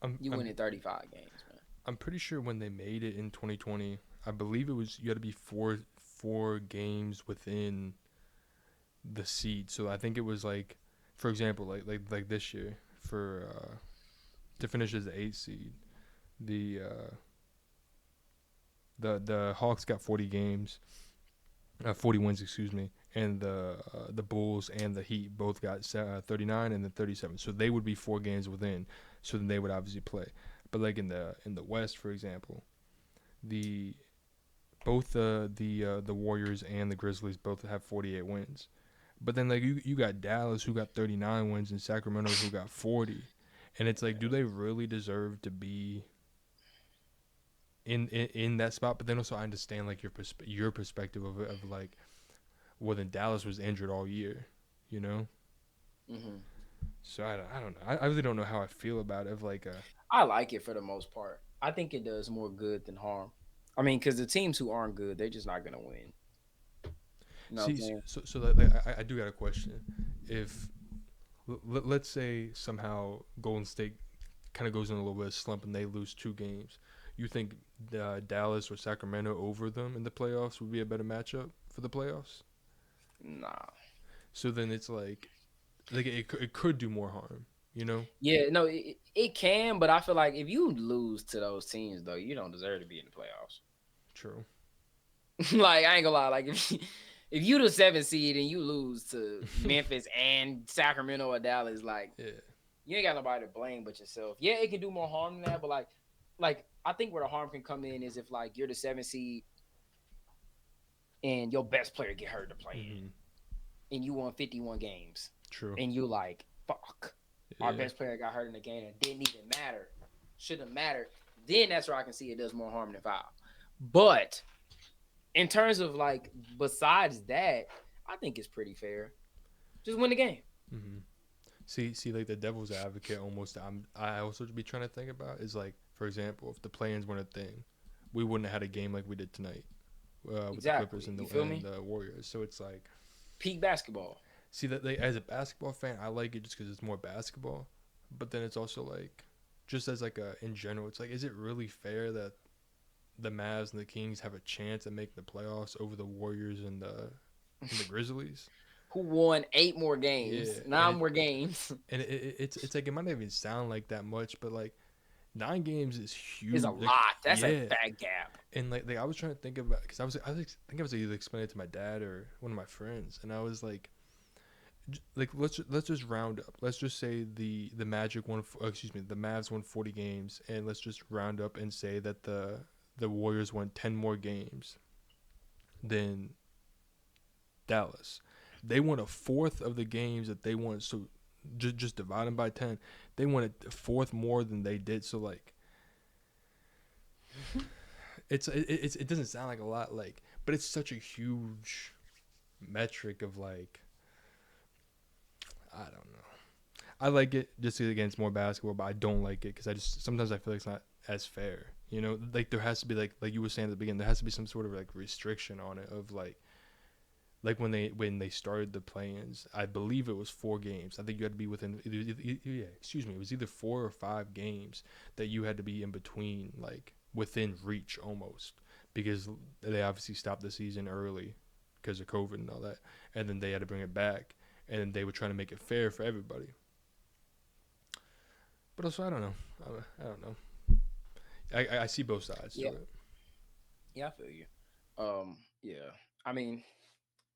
I'm you win I'm in 35 games, man. I'm pretty sure when they made it in 2020, I believe it was you had to be four games within the seed. So I think it was like, for example, like this year for to finish as the 8th seed, the the Hawks got 40 games, 40 wins, excuse me, and the Bulls and the Heat both got 39 and then 37. So they would be 4 games within. So then they would obviously play. But like in the West, for example, the both the Warriors and the Grizzlies both have 48 wins. But then like you got Dallas who got 39 wins and Sacramento who got 40. And it's like, do they really deserve to be in that spot? But then also I understand like your perspective of like, well then Dallas was injured all year, you know. Hmm. So I don't know. I really don't know how I feel about it. Of like I like it for the most part. I think it does more good than harm. I mean, because the teams who aren't good, they're just not gonna win. You know what I'm see saying? so like, I do got a question. If let's say somehow Golden State kind of goes in a little bit of slump and they lose 2 games, you think Dallas or Sacramento over them in the playoffs would be a better matchup for the playoffs? Nah. So then it's like it could do more harm, you know? Yeah, no, it can, but I feel like if you lose to those teams, though, you don't deserve to be in the playoffs. True. Like I ain't gonna lie, like if you the 7 seed and you lose to Memphis and Sacramento or Dallas, like Yeah. you ain't got nobody to blame but yourself. Yeah, it can do more harm than that, but like like I think where the harm can come in is if like you're the 7th seed and your best player get hurt to play Mm-hmm. in, and you won 51 games, True. and you like, fuck, our Yeah. best player got hurt in the game and didn't even matter, shouldn't have mattered. Then that's where I can see it does more harm than foul. But in terms of like, besides that, I think it's pretty fair. Just win the game. Mm-hmm. See, like the devil's advocate almost. I also be trying to think about is like, for example, if the play-ins weren't a thing, we wouldn't have had a game like we did tonight with the Clippers Exactly. and You feel and me? the Warriors. So it's like, Peak basketball. see that they, as a basketball fan, I like it just because it's more basketball. But then it's also like, just as like a in general, it's like, is it really fair that the Mavs and the Kings have a chance at making the playoffs over the Warriors and the Grizzlies? Who won 8 more Yeah, games, and 9 more games? it's like it might not even sound like that much, but like 9 games is Is a huge. Like, lot. That's a yeah, fat gap. and like I was trying to think about because I think I was either explaining it to my dad or one of my friends, and I was like let's just round up. Let's just say the Magic won. Excuse me, the Mavs won 40 games, and let's just round up and say that the Warriors won 10 more games than Dallas. They won a fourth of the games that they won. So just divide them by 10. They won a fourth more than they did. So like it doesn't sound like a lot, like, but it's such a huge metric of like, I don't know. I like it just against more basketball, but I don't like it because I just sometimes I feel like it's not as fair. You know, like there has to be like you were saying at the beginning, there has to be some sort of like restriction on it of like when they started the play-ins, I believe it was 4 games. I think you had to be within yeah, excuse me, it was either 4 or 5 games that you had to be in between, like within reach almost, because they obviously stopped the season early because of COVID and all that, and then they had to bring it back, and they were trying to make it fair for everybody. But also, I don't know. I don't know. I see both sides to Yeah, it. yeah, I feel you. Yeah. I mean,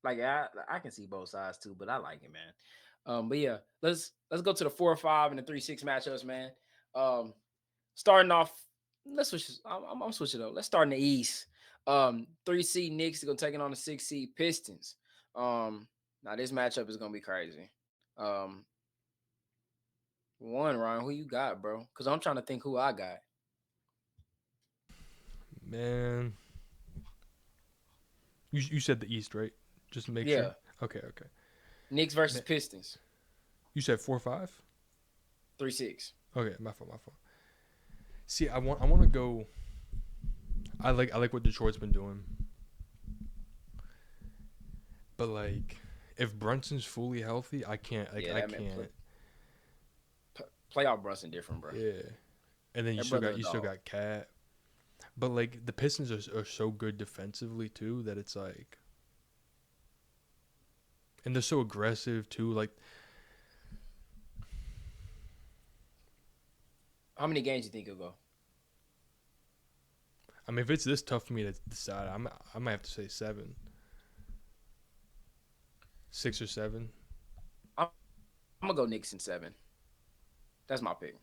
like I can see both sides too, but I like it, man. But yeah, let's go to the 4-5 and the 3-6 matchups, man. Um, Starting off, let's switch. I'm switching up. Let's start in the East. 3 seed Knicks are gonna take it on the 6 seed Pistons. Now this matchup is gonna be crazy. Um, One, Ryan, who you got, bro? Because I'm trying to think who I got. Man, you said the East, right? Just to make sure. Yeah, Okay, okay. Knicks versus Man, Pistons. you said 4-5. 3-6. Okay, my fault, my fault. See, I want to go. I like what Detroit's been doing, but like, if Brunson's fully healthy, I can't. Like, Yeah, I that man can't. playoff Brunson different, bro. Yeah, and then That brother a you still dog. got Cat, but like the Pistons are so good defensively too that it's like, and they're so aggressive too. Like, How many games you think he'll go? I mean, if it's this tough for me to decide, I might have to say 7, 6 or 7. I'm, I'm gonna go Knicks in 7. That's my pick.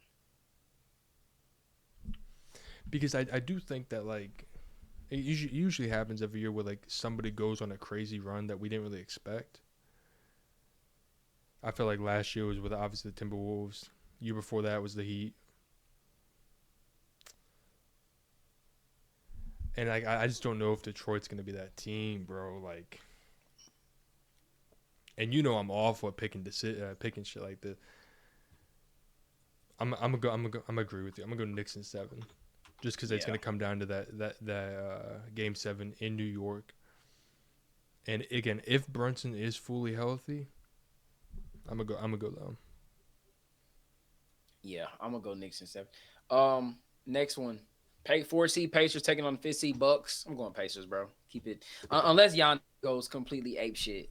Because I do think that like it usually happens every year where like somebody goes on a crazy run that we didn't really expect. I feel like last year was with obviously the Timberwolves. Year before that was the Heat, and like I just don't know if Detroit's gonna be that team, bro. Like, and you know I'm awful at picking shit like this. I'm gonna agree with you. I'm gonna go Knicks in 7, just because it's Yeah, gonna come down to that game 7 in New York. And again, if Brunson is fully healthy, I'm gonna go down. yeah, I'm gonna go Knicks in 7. Next one, 4 seed Pacers taking on the 5th seed Bucks. I'm going Pacers, bro. Keep it unless Jan goes completely ape shit.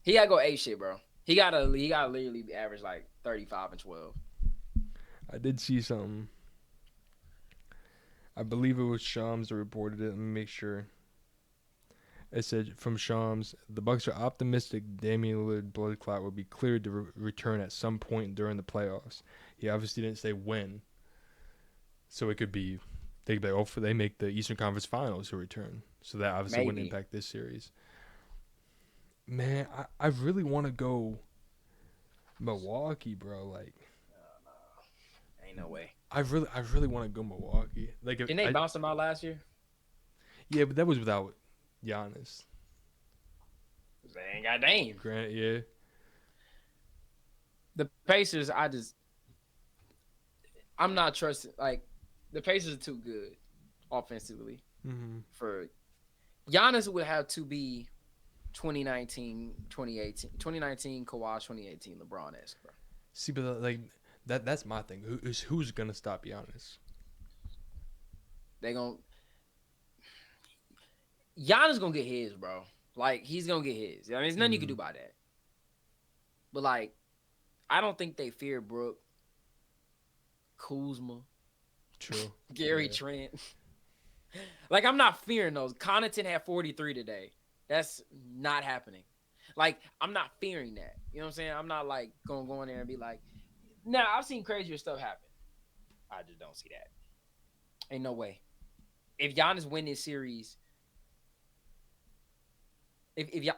He gotta go ape shit, bro. He gotta literally average like 35 and 12. I did see something. I believe it was Shams that reported it. Let me make sure. It said from Shams, the Bucks are optimistic Damian Lillard blood clot will be cleared to return at some point during the playoffs. He obviously didn't say when, So it could be they like, oh, they make the Eastern Conference Finals to return. So that obviously wouldn't Maybe. impact this series. Man, I really want to go Milwaukee, bro. Like Ain't no way. I really want to go Milwaukee. Like if Didn't they I bounce them out last year? yeah, but that was without Giannis. They ain't got Dame. Grant, yeah. The Pacers, I'm not trusting. Like, the Pacers are too good offensively Mm-hmm. for Giannis would have to be 2019, 2018, 2019 Kawhi, 2018 LeBron-esque, bro. See, but like that's my thing. Who's gonna stop Giannis? They gon' Giannis gonna get his, bro. Like, he's gonna get his. I mean, there's nothing you can do about that. But like, I don't think they fear Brook, Kuzma, True. Gary Trent. Like, I'm not fearing those. Connaughton had 43 today. That's not happening. Like, I'm not fearing that. You know what I'm saying? I'm not like gonna go in there and be like, nah, I've seen crazier stuff happen. I just don't see that. Ain't no way. If Giannis win this series, if y'all,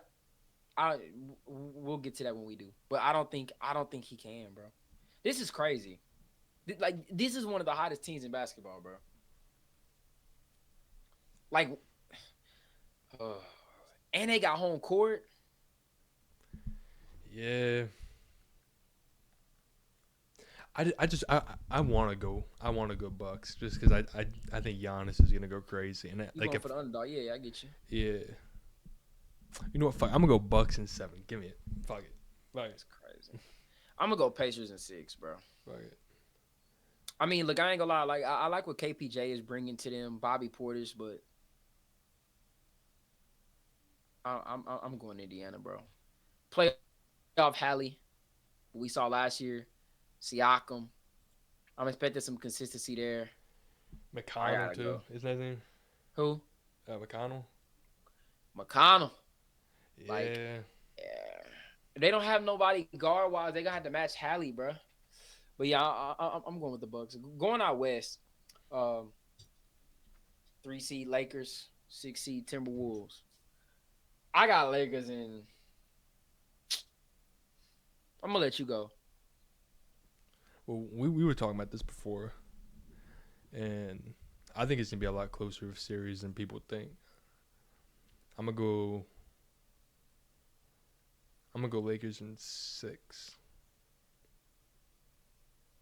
we'll get to that when we do. But I don't think he can, bro. This is crazy. Like, this is one of the hottest teams in basketball, bro. Like, and they got home court. Yeah. I want to go. I want to go Bucks just because I think Giannis is gonna go crazy and You going for the underdog? Yeah, I get you. Yeah. You know what? Fuck, I'm gonna go Bucks in 7. Give me it. Fuck it. That's crazy. I'm gonna go Pacers in 6, bro. Fuck it. I mean, look, I ain't gonna lie. Like, I like what KPJ is bringing to them, Bobby Portis, but I'm going Indiana, bro. Playoff Hallie, we saw last year. Siakam. I'm expecting some consistency there. McConnell too. Go. Isn't that his name? Who? McConnell. McConnell. Yeah. Like, yeah. They don't have nobody guard wise. They gonna have to match Hallie, bro. But yeah, I'm going with the Bucks. Going out west, 3 seed Lakers, 6 seed Timberwolves. I got Lakers in. I'm gonna let you go. Well, we were talking about this before, and I think it's gonna be a lot closer of a series than people think. I'm gonna go Lakers in 6.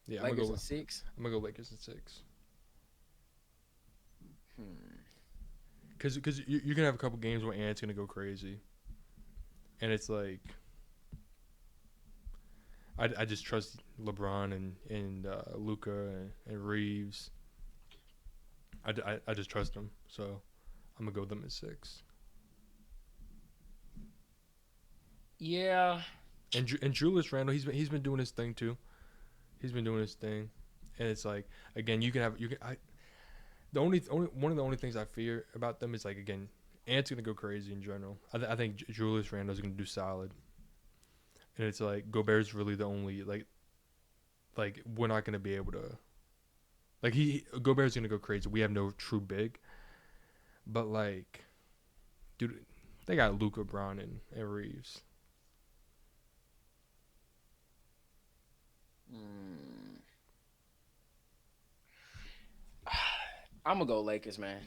Yeah, Lakers in 6. I'm gonna go Lakers in 6. Because you're gonna have a couple games where Ant's gonna go crazy, and it's like I just trust LeBron and Luka and Reeves. I just trust them, so I'm gonna go with them at 6. Yeah. And Julius Randle, he's been doing his thing too. He's been doing his thing, and it's like again the only one of the only things I fear about them is like again Ant's gonna go crazy in general. I think Julius Randle's gonna do solid, and it's like Gobert's really the only like we're not gonna be able to like Gobert's gonna go crazy. We have no true big, but like, dude, they got Luka, Brown, and Reeves. I'm gonna go Lakers, man.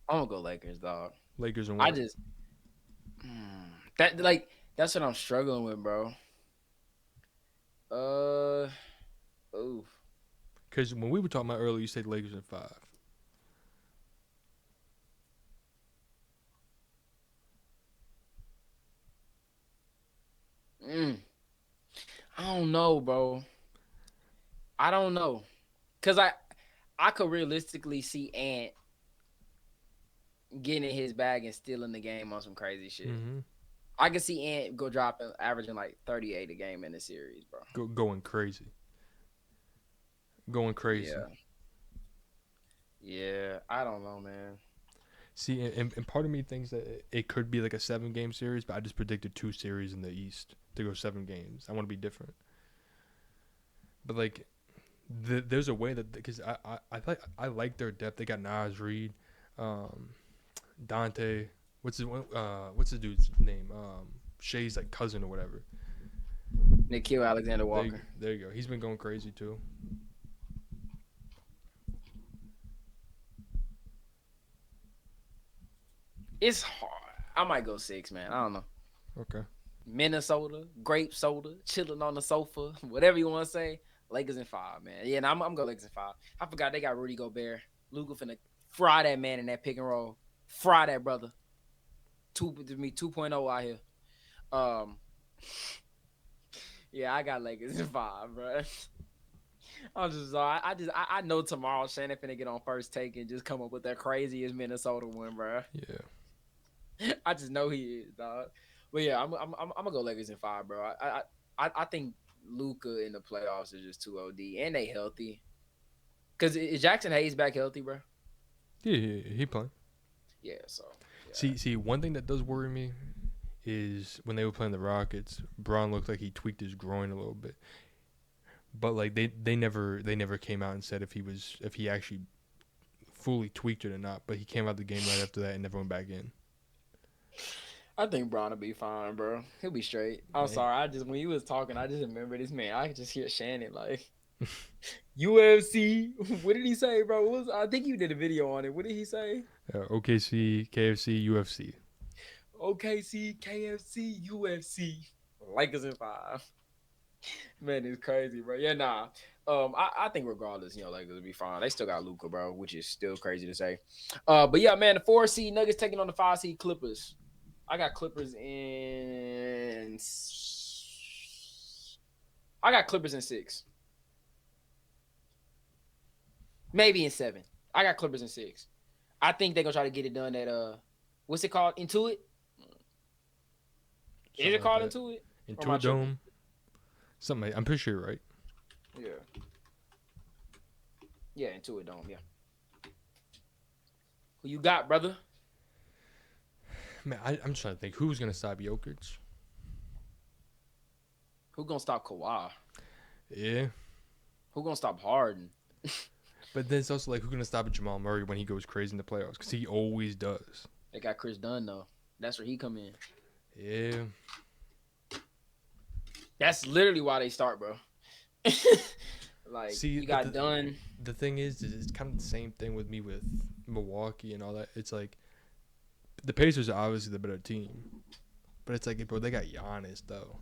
I'm gonna go Lakers, dog. Lakers and what? I just that's what I'm struggling with, bro. Oof. Because when we were talking about earlier, you said Lakers in 5. I don't know, bro. I don't know, cause I could realistically see Ant getting in his bag and stealing the game on some crazy shit. Mm-hmm. I can see Ant go dropping, averaging like 38 a game in the series, bro. Going crazy. Going crazy. Yeah, I don't know, man. See, and part of me thinks that it could be like a 7-game series, but I just predicted 2 series in the East to go 7 games. I want to be different. But like, there's a way that because I like their depth. They got Nas Reed, um, Dante. What's the dude's name? Shay's like cousin or whatever. Nikhil Alexander There Walker. there you go. He's been going crazy too. It's hard. I might go 6, man. I don't know. Okay. Minnesota, grape soda, chilling on the sofa, whatever you want to say. Lakers in 5, man. Yeah, and I'm going Lakers in 5. I forgot they got Rudy Gobert. Luka finna fry that man in that pick and roll. Fry that brother. 2.0 out here. Um, yeah, I got Lakers in 5, bro. I know tomorrow Shannon finna get on first take and just come up with that craziest Minnesota one, bro. Yeah. I just know he is, dog. But yeah, I'm gonna go Lakers in 5, bro. I think Luka in the playoffs is just too OD, and they healthy. Cause is Jackson Hayes back healthy, bro? Yeah, he playing. Yeah, so yeah. See, one thing that does worry me is when they were playing the Rockets, Braun looked like he tweaked his groin a little bit. But like they never came out and said if he actually fully tweaked it or not. But he came out the game right after that and never went back in. I think Braun will be fine, bro. He'll be straight. I'm sorry. When you was talking, I just remember this man. I could just hear Shannon like UFC. What did he say, bro? I think you did a video on it. What did he say? OKC, KFC, UFC. OKC, KFC, UFC. Lakers in 5. Man, it's crazy, bro. Yeah, nah. I think regardless, Lakers will be fine. They still got Luka, bro, which is still crazy to say. But yeah, man, the 4 seed Nuggets taking on the 5 seed Clippers. I got Clippers in 6. Maybe in 7. I got Clippers in 6. I think they're gonna try to get it done at what's it called? Intuit? Is it called Intuit? Intuit Dome. Something I'm pretty sure you're right. Yeah. Yeah, Intuit Dome, yeah. Who you got, brother? Man, I'm trying to think who's gonna stop Jokic. Who gonna stop Kawhi? Yeah. Who gonna stop Harden? But then it's also like who's gonna stop Jamal Murray when he goes crazy in the playoffs? Because he always does. They got Chris Dunn though. That's where he come in. Yeah. That's literally why they start, bro. Like, see, you got Dunn. The thing is it's kind of the same thing with me with Milwaukee and all that. It's like the Pacers are obviously the better team, but it's like, bro, they got Giannis though,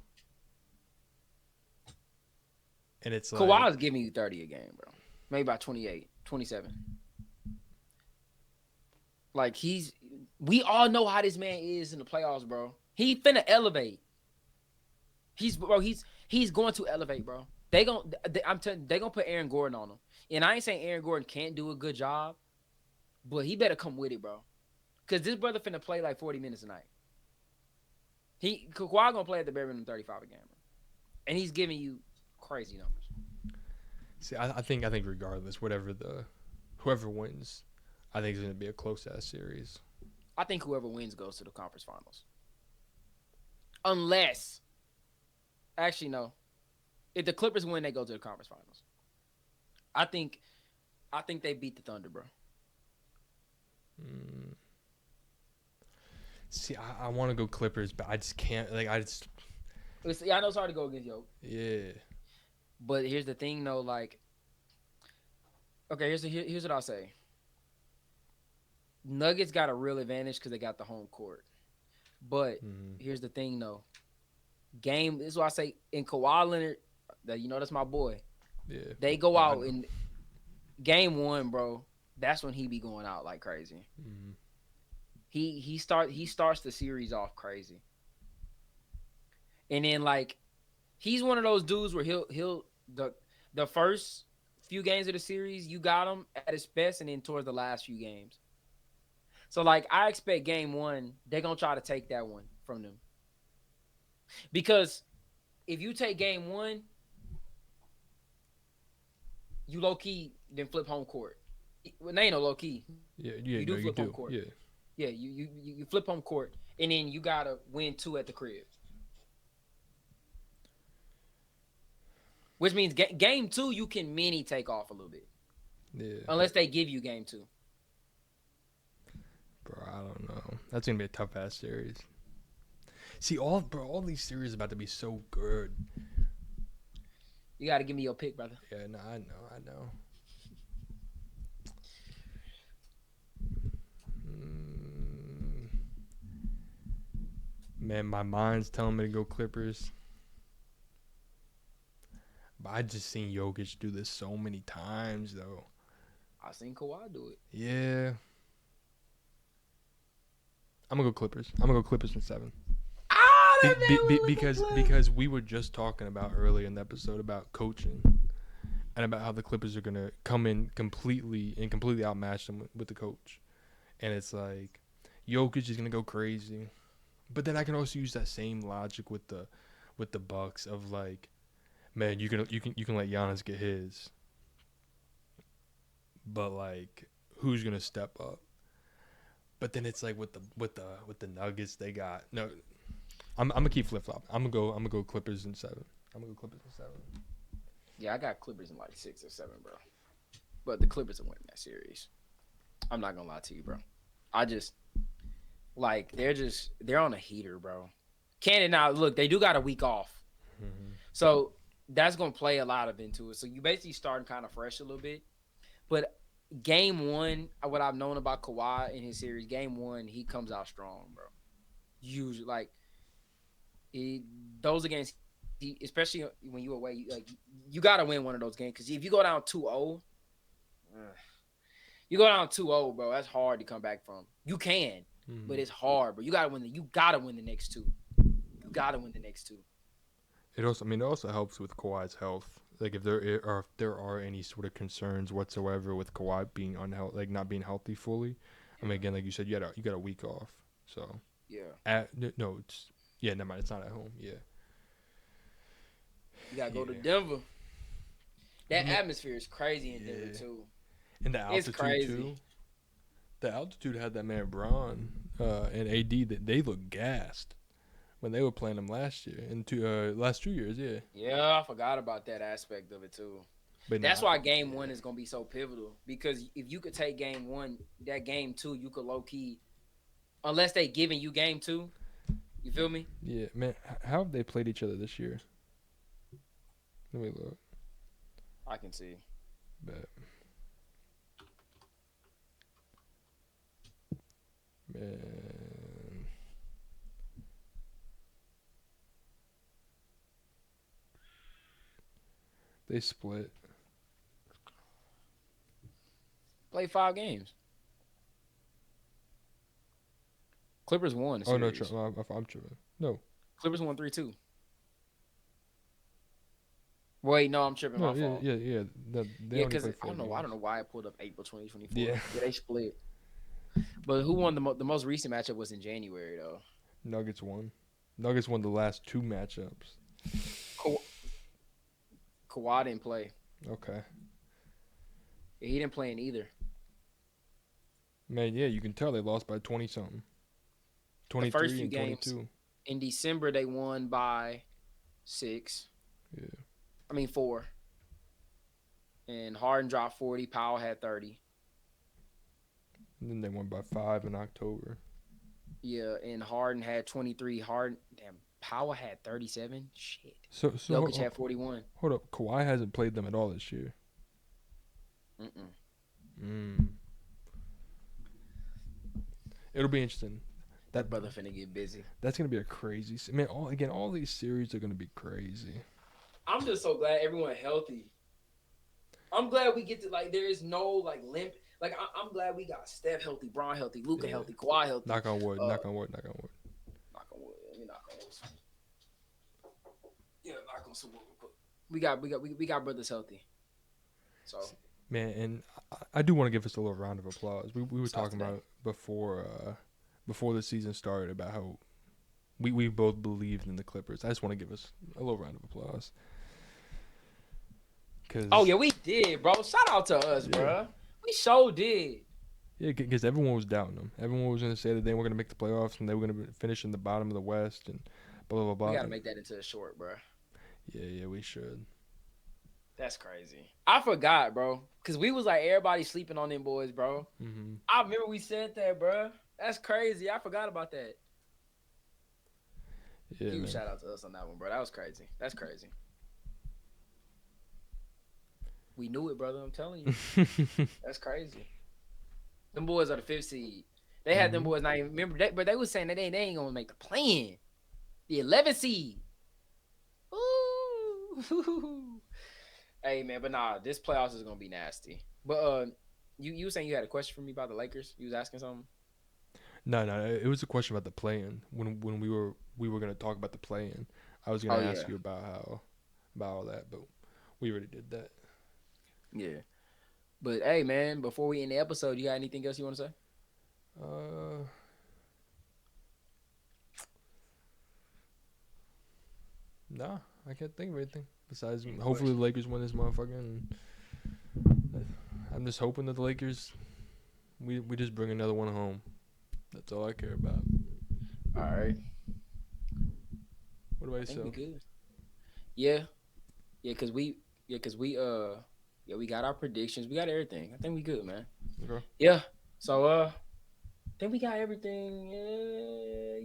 and it's like Kawhi's giving you 30 a game, bro. Maybe about 28, 27. Like we all know how this man is in the playoffs, bro. He finna elevate. He's going to elevate, bro. I'm telling you, they gonna put Aaron Gordon on him. And I ain't saying Aaron Gordon can't do a good job, but he better come with it, bro. Cause this brother finna play like 40 minutes a night. Kawhi gonna play at the bare minimum 35 a game, bro. And he's giving you crazy numbers. See, I think regardless, whoever wins, I think it's gonna be a close ass series. I think whoever wins goes to the conference finals. Unless, actually no, if the Clippers win, they go to the conference finals. I think they beat the Thunder, bro. See, I want to go Clippers, but I just can't. Like, I just. Yeah, I know it's hard to go against Yoke. Yeah. But here's the thing, though. Like, okay, here's what I'll say. Nuggets got a real advantage because they got the home court. But here's the thing, though. This is what I say. In Kawhi Leonard, that's my boy. Yeah. They go out in game 1, bro. That's when he be going out like crazy. Mm-hmm. He starts the series off crazy. And then like he's one of those dudes where he'll the first few games of the series, you got him at his best, and then towards the last few games. So like I expect game 1, they're gonna try to take that one from them. Because if you take game 1, you low key then flip home court. Well, they ain't no low key. Yeah, you do flip home court. Yeah. Yeah, you flip home court, and then you gotta win 2 at the crib. which means game 2 you can mini take off a little bit Yeah, unless they give you game 2. bro. I don't know. That's gonna be a tough ass series. See, all these series are about to be so good. You got to give me your pick, brother. Yeah, no, I know. Mm, man, my mind's telling me to go Clippers. But I just seen Jokic do this so many times, though. I seen Kawhi do it. Yeah. I'm gonna go Clippers. I'm gonna go Clippers in 7. Ah, that man was Because we were just talking about earlier in the episode about coaching and about how the Clippers are gonna come in completely outmatch them with the coach, and it's like Jokic is gonna go crazy, but then I can also use that same logic with the Bucks of like, man, you can let Giannis get his, but like who's gonna step up? But then it's like with the Nuggets they got no. I'm gonna keep flip flop. I'm gonna go Clippers in 7. I'm gonna go Clippers in 7. Yeah, I got Clippers in like 6 or 7, bro. But the Clippers are winning that series. I'm not gonna lie to you, bro. I just like they're on a heater, bro. Cannon now look, they do got a week off, so that's gonna play a lot of into it. So you basically starting kind of fresh a little bit. But game 1, what I've known about Kawhi in his series, game 1 he comes out strong, bro. Usually, like those are games, especially when you away, you got to win one of those games because if you go down 2-0, bro, that's hard to come back from. You can, but it's hard, bro. You gotta win the next 2. You gotta win the next 2. It also helps with Kawhi's health. Like if there are any sort of concerns whatsoever with Kawhi being unhealthy, like not being healthy fully. I mean, again, like you said, you got a week off. So yeah, never mind. It's not at home. Yeah, you gotta go to Denver. That atmosphere is crazy in Denver too. And the altitude It's crazy. too. The altitude had that man Braun and AD that they look gassed when they were playing them last year and last 2 years. Yeah. Yeah, I forgot about that aspect of it too. But that's why game 1 is gonna be so pivotal because if you could take game 1, that game 2 you could low key, unless they giving you game 2. You feel me? Yeah, man. How have they played each other this year? Let me look. I can see. Bet. Man. They split. Play 5 games. Clippers won the series. Oh no, I'm tripping. No. Clippers won 3-2. Wait, no, I'm tripping. No, My fault. Yeah. Because I don't know why I pulled up April 2024. Yeah. They split. But who won the most recent matchup was in January though. Nuggets won. Nuggets won the last 2 matchups. Kawhi didn't play. Okay. Yeah, he didn't play in either. Man, yeah, you can tell they lost by 20 something. 23 the first few and games 22. In December they won by 6. Yeah. I mean 4. And Harden dropped 40. Powell had 30. And then they won by 5 in October. Yeah, and Harden had 23. Powell had 37. Shit. So Jokic had 41. Hold up, Kawhi hasn't played them at all this year. It'll be interesting. That brother finna get busy. That's gonna be a crazy. Man, all these series are gonna be crazy. I'm just so glad everyone healthy. I'm glad we get to there is no limp. I'm glad we got Steph healthy, Bron healthy, Luka healthy, Kawhi healthy. Knock on wood. Knock on wood. Knock on wood. Let me knock on wood. Yeah, knock on some wood real quick. We got brothers healthy. So man, and I do want to give us a little round of applause. We were talking about before the season started about how we both believed in the Clippers. I just want to give us a little round of applause. We did, bro. Shout out to us, bro. We sure did. Yeah, because everyone was doubting them. Everyone was going to say that they weren't going to make the playoffs and they were going to finish in the bottom of the West and blah, blah, blah. We got to make that into a short, bro. Yeah, we should. That's crazy. I forgot, bro, because we was like everybody sleeping on them boys, bro. Mm-hmm. I remember we said that, bro. That's crazy. I forgot about that. Yeah, Huge man. shout out to us on that one, bro. That was crazy. That's crazy. We knew it, brother. I'm telling you. That's crazy. Them boys are the fifth seed. They had them Mm-hmm. boys not even remember that, but they was saying that they ain't gonna make the plan. The 11th seed. Ooh. Hey man, but nah, this playoffs is gonna be nasty. But you were saying you had a question for me about the Lakers? You was asking something? No. It was a question about the play-in. When we were gonna talk about the play-in, I was gonna Oh ask yeah, you about all that, but we already did that. yeah. But hey man, before we end the episode, you got anything else you want to say? Uh, nah, I can't think of anything besides Any hopefully the questions? Lakers win this motherfucker. And I'm just hoping that the Lakers we just bring another one home. That's all I care about. All right, What about I think we yourself? good. Yeah, yeah, cause we yeah, we got our predictions, we got everything. I think we good, man. Okay. Yeah. So I think we got everything.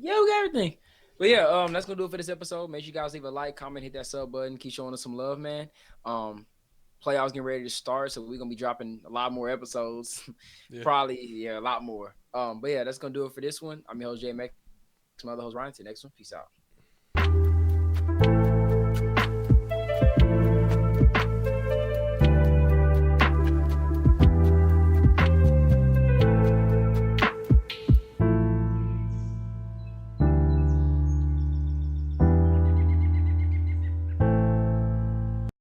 Yeah, we got everything. But yeah, that's gonna do it for this episode. Make sure you guys leave a like, comment, hit that sub button, keep showing us some love, man. Um, Playoffs getting ready to start, so we're gonna be dropping a lot more episodes. Yeah. Probably, yeah, a lot more. But yeah, that's gonna do it for this one. I'm your host JMX, my other host Ryan. Till next one. Peace out.